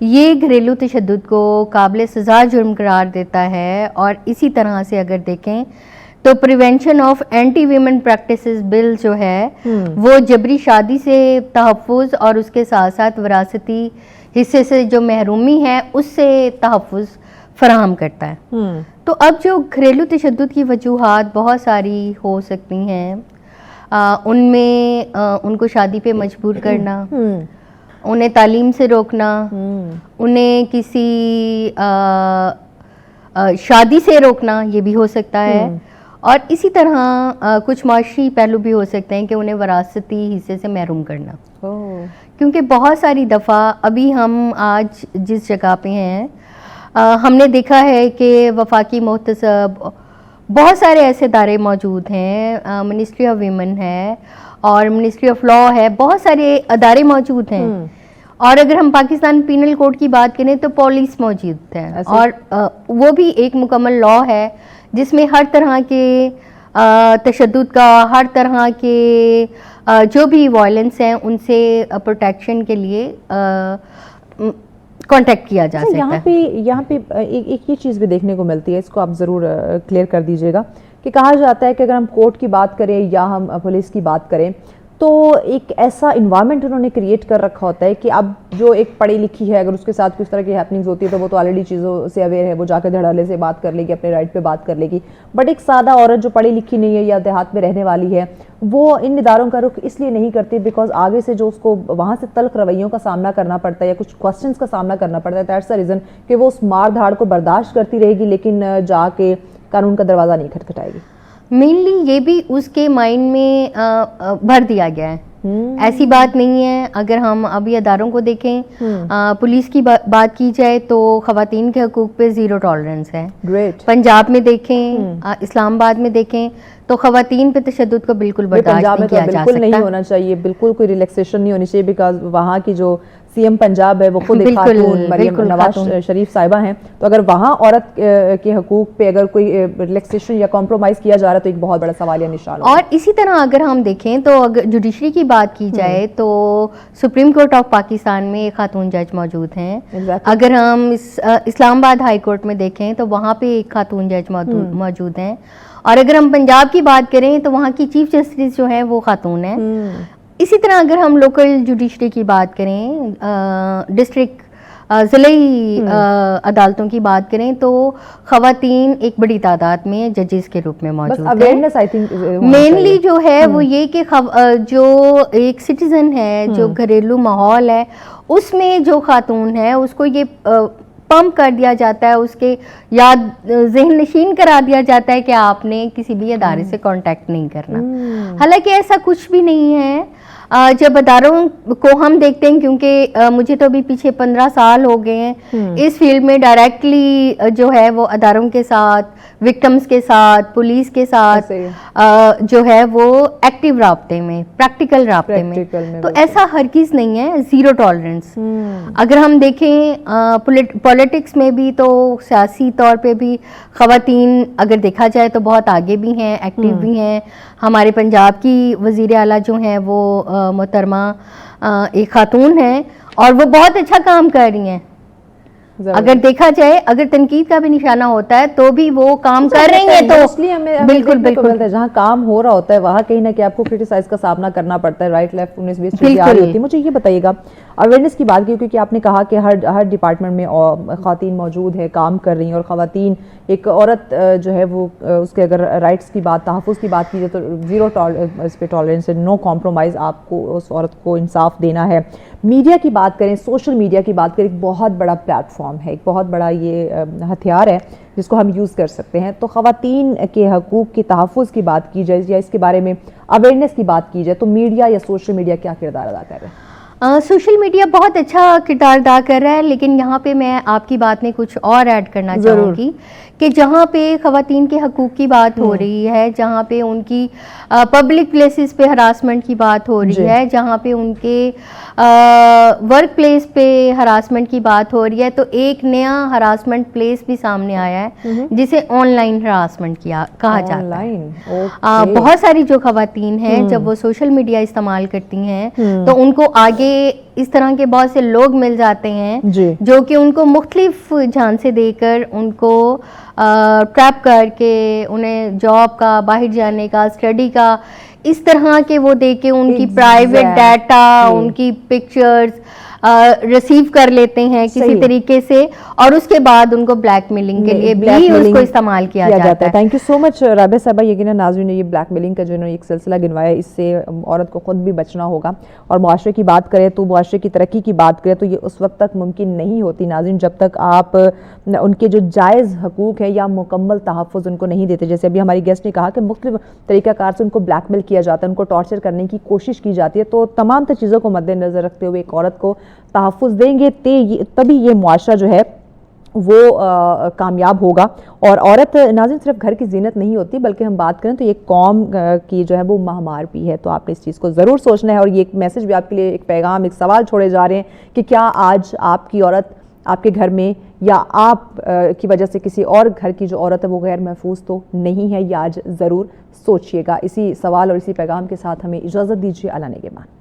یہ گھریلو تشدد کو قابل سزا جرم قرار دیتا ہے. اور اسی طرح سے اگر دیکھیں تو prevention of anti women practices bill جو ہے وہ جبری شادی سے تحفظ اور اس کے ساتھ ساتھ وراثتی حصے سے جو محرومی ہے اس سے تحفظ فراہم کرتا ہے. تو اب جو گھریلو تشدد کی وجوہات بہت ساری ہو سکتی ہیں. ان میں ان کو شادی پہ مجبور کرنا, انہیں تعلیم سے روکنا, انہیں کسی شادی سے روکنا, یہ بھی ہو سکتا ہے. اور اسی طرح کچھ معاشی پہلو بھی ہو سکتے ہیں کہ انہیں وراثتی حصے سے محروم کرنا. کیونکہ بہت ساری دفعہ ابھی ہم آج جس جگہ پہ ہیں ہم نے دیکھا ہے کہ وفاقی محتسب بہت سارے ایسے ادارے موجود ہیں, منسٹری آف ویمن ہے اور منسٹری آف لا ہے, بہت سارے ادارے موجود ہیں. اور اگر ہم پاکستان پینل کوڈ کی بات کریں تو پولیس موجود ہے اور وہ بھی ایک مکمل لا ہے جس میں ہر طرح کے تشدد کا, ہر طرح کے جو بھی وائلنس ہیں ان سے پروٹیکشن کے لیے کانٹیکٹ کیا جا سکتا ہے. یہاں پہ ایک یہ چیز بھی دیکھنے کو ملتی ہے, اس کو آپ ضرور کلیئر کر دیجیے گا, کہ کہا جاتا ہے کہ اگر ہم کورٹ کی بات کریں یا ہم پولیس کی بات کریں تو ایک ایسا انوائرمنٹ انہوں نے کریٹ کر رکھا ہوتا ہے کہ اب جو ایک پڑھی لکھی ہے اگر اس کے ساتھ کس طرح کی ہیپننگز ہوتی ہے تو وہ تو آلریڈی چیزوں سے اویئر ہے, وہ جا کے دھڑلے سے بات کر لے گی, اپنے رائٹ پہ بات کر لے گی. بٹ ایک سادہ عورت جو پڑھی لکھی نہیں ہے یا دیہات میں رہنے والی ہے وہ ان اداروں کا رخ اس لیے نہیں کرتی بیکاز آگے سے جو اس کو وہاں سے تلخ رویوں کا سامنا کرنا پڑتا ہے یا کچھ کوسچنس کا سامنا کرنا پڑتا ہے. دیٹس دا ریزن کہ وہ اس مار دھاڑ کو برداشت کرتی رہے گی لیکن جا کے قانون کا دروازہ نہیں کھٹکھٹائے گی. مینلی یہ بھی اس کے مائنڈ میں بھر دیا گیا ہے, ایسی بات نہیں ہے. اگر ہم ابھی اداروں کو دیکھیں, پولیس کی بات کی جائے تو خواتین کے حقوق پہ زیرو ٹالرنس ہے. پنجاب میں دیکھیں, اسلام آباد میں دیکھیں تو خواتین پہ تشدد کو بالکل برداشت نہیں کیا جا سکتا. بالکل نہیں ہونا چاہیے, بالکل کوئی ریلیکسیشن نہیں ہونی چاہیے بیکاز وہاں کی جو سی ایم پنجاب ہے وہ خود ایک خاتون مریم نواز شریف صاحبہ ہیں. تو اگر وہاں عورت کے حقوق پہ اگر کوئی ریلیکسیشن یا کمپرومائز کیا جا رہا ہے تو ایک بہت بڑا سوالیہ نشان. اور اسی طرح اگر ہم دیکھیں تو اگر جوڈیشری کی بات کی جائے تو سپریم کورٹ آف پاکستان میں ایک خاتون جج موجود ہیں. اگر ہم اسلام آباد ہائی کورٹ میں دیکھیں تو وہاں پہ ایک خاتون جج موجود ہیں. اور اگر ہم پنجاب کی بات کریں تو وہاں کی چیف جسٹس جو ہیں وہ خاتون ہیں. اسی طرح اگر ہم لوکل جوڈیشری کی بات کریں, ڈسٹرکٹ ضلعی عدالتوں کی بات کریں تو خواتین ایک بڑی تعداد میں ججز کے روپ میں موجود ہیں. مینلی جو ہے وہ یہ کہ جو ایک سٹیزن ہے, جو گھریلو ماحول ہے اس میں جو خاتون ہے اس کو یہ پمپ کر دیا جاتا ہے, اس کے یاد ذہن نشین کرا دیا جاتا ہے کہ آپ نے کسی بھی ادارے سے کانٹیکٹ نہیں کرنا. حالانکہ ایسا کچھ بھی نہیں ہے. جب اداروں کو ہم دیکھتے ہیں, کیونکہ مجھے تو ابھی پیچھے 15 سال ہو گئے ہیں اس فیلڈ میں, ڈائریکٹلی جو ہے وہ اداروں کے ساتھ, وکٹمز کے ساتھ, پولیس کے ساتھ جو ہے وہ ایکٹیو رابطے میں, پریکٹیکل رابطے میں. تو ایسا ہرگز نہیں ہے, زیرو ٹالرنس. اگر ہم دیکھیں پولیٹکس میں بھی تو سیاسی طور پہ بھی خواتین اگر دیکھا جائے تو بہت آگے بھی ہیں, ایکٹیو بھی ہیں. ہمارے پنجاب کی وزیر اعلیٰ جو ہیں وہ محترمہ ایک خاتون ہیں اور وہ بہت اچھا کام کر رہی ہیں. اگر دیکھا جائے, اگر تنقید کا بھی نشانہ ہوتا ہے تو بھی وہ کام کر رہی ہیں. تو بالکل جہاں کام ہو رہا ہوتا ہے وہاں کہیں نہ کہیں آپ کو کرٹیسائز کا سامنا کرنا پڑتا ہے. رائٹ لیفٹ 19-20 چیزیں آ رہی ہوتی ہیں. مجھے یہ بتائیے گا اویئرنیس کی بات کی, کیونکہ آپ نے کہا کہ ہر ڈپارٹمنٹ میں خواتین موجود ہے, کام کر رہی ہیں, اور خواتین ایک عورت جو ہے وہ اس کے اگر رائٹس کی بات, تحفظ کی بات کی جائے تو زیرو اس پہ ٹالرنس ہے, نو کمپرومائز. آپ کو اس عورت کو انصاف دینا ہے. میڈیا کی بات کریں, سوشل میڈیا کی بات کریں, ایک بہت بڑا پلیٹ فارم ہے, ایک بہت بڑا یہ ہتھیار ہے جس کو ہم یوز کر سکتے ہیں. تو خواتین کے حقوق کے تحفظ کی بات کی جائے یا اس کے بارے میں اویئرنیس کی بات کی جائے تو میڈیا یا سوشل میڈیا کیا کردار ادا کر رہے ہیں؟ سوشل میڈیا بہت اچھا کردار ادا کر رہا ہے, لیکن یہاں پہ میں آپ کی بات میں کچھ اور ایڈ کرنا چاہوں گی کہ جہاں پہ خواتین کے حقوق کی بات ہو رہی ہے, جہاں پہ ان کی پبلک پلیسز پہ ہراسمنٹ کی بات ہو رہی ہے, جہاں پہ ان کے ورک پلیس پہ ہراسمنٹ کی بات ہو رہی ہے, تو ایک نیا ہراسمنٹ پلیس بھی سامنے آیا ہے جسے آن لائن ہراسمنٹ کہا جاتا ہے. بہت ساری جو خواتین ہیں جب وہ سوشل میڈیا استعمال کرتی ہیں تو ان کو آگے اس طرح کے بہت سے لوگ مل جاتے ہیں جو کہ ان کو مختلف جھانسے دے کر ان کو ٹریپ کر کے انہیں جاب کا, باہر جانے کا, اسٹڈی کا, اس طرح کے وہ دے کے ان کی پرائیویٹ ڈیٹا, ان کی پکچرز ریسیو کر لیتے ہیں کسی طریقے سے, اور اس کے بعد ان کو بلیک میلنگ کے لیے بھی اس کو استعمال کیا جاتا ہے. تھینک یو سو مچ رابعہ صاحبہ. یقیناً ناظرین نے یہ بلیک میلنگ کا جو انہوں نے ایک سلسلہ گنوایا, اس سے عورت کو خود بھی بچنا ہوگا. اور معاشرے کی بات کریں تو معاشرے کی ترقی کی بات کریں تو یہ اس وقت تک ممکن نہیں ہوتی ناظرین جب تک آپ ان کے جو جائز حقوق ہے یا مکمل تحفظ ان کو نہیں دیتے. جیسے ابھی ہماری گیسٹ نے کہا کہ مختلف طریقہ کار سے ان کو بلیک میل کیا جاتا ہے, ان کو ٹارچر کرنے کی کوشش کی جاتی ہے. تو تمام تر چیزوں کو مد نظر رکھتے ہوئے ایک عورت کو تحفظ دیں گے تبھی یہ معاشرہ جو ہے وہ کامیاب ہوگا. اور عورت ناظرین صرف گھر کی زینت نہیں ہوتی, بلکہ ہم بات کریں تو یہ قوم کی جو ہے وہ مہمار بھی ہے. تو آپ نے اس چیز کو ضرور سوچنا ہے. اور یہ ایک میسج بھی آپ کے لیے, ایک پیغام, ایک سوال چھوڑے جا رہے ہیں کہ کیا آج آپ کی عورت آپ کے گھر میں یا آپ کی وجہ سے کسی اور گھر کی جو عورت ہے وہ غیر محفوظ تو نہیں ہے؟ یہ آج ضرور سوچئے گا. اسی سوال اور اسی پیغام کے ساتھ ہمیں اجازت دیجیے. اللہ نگہبان.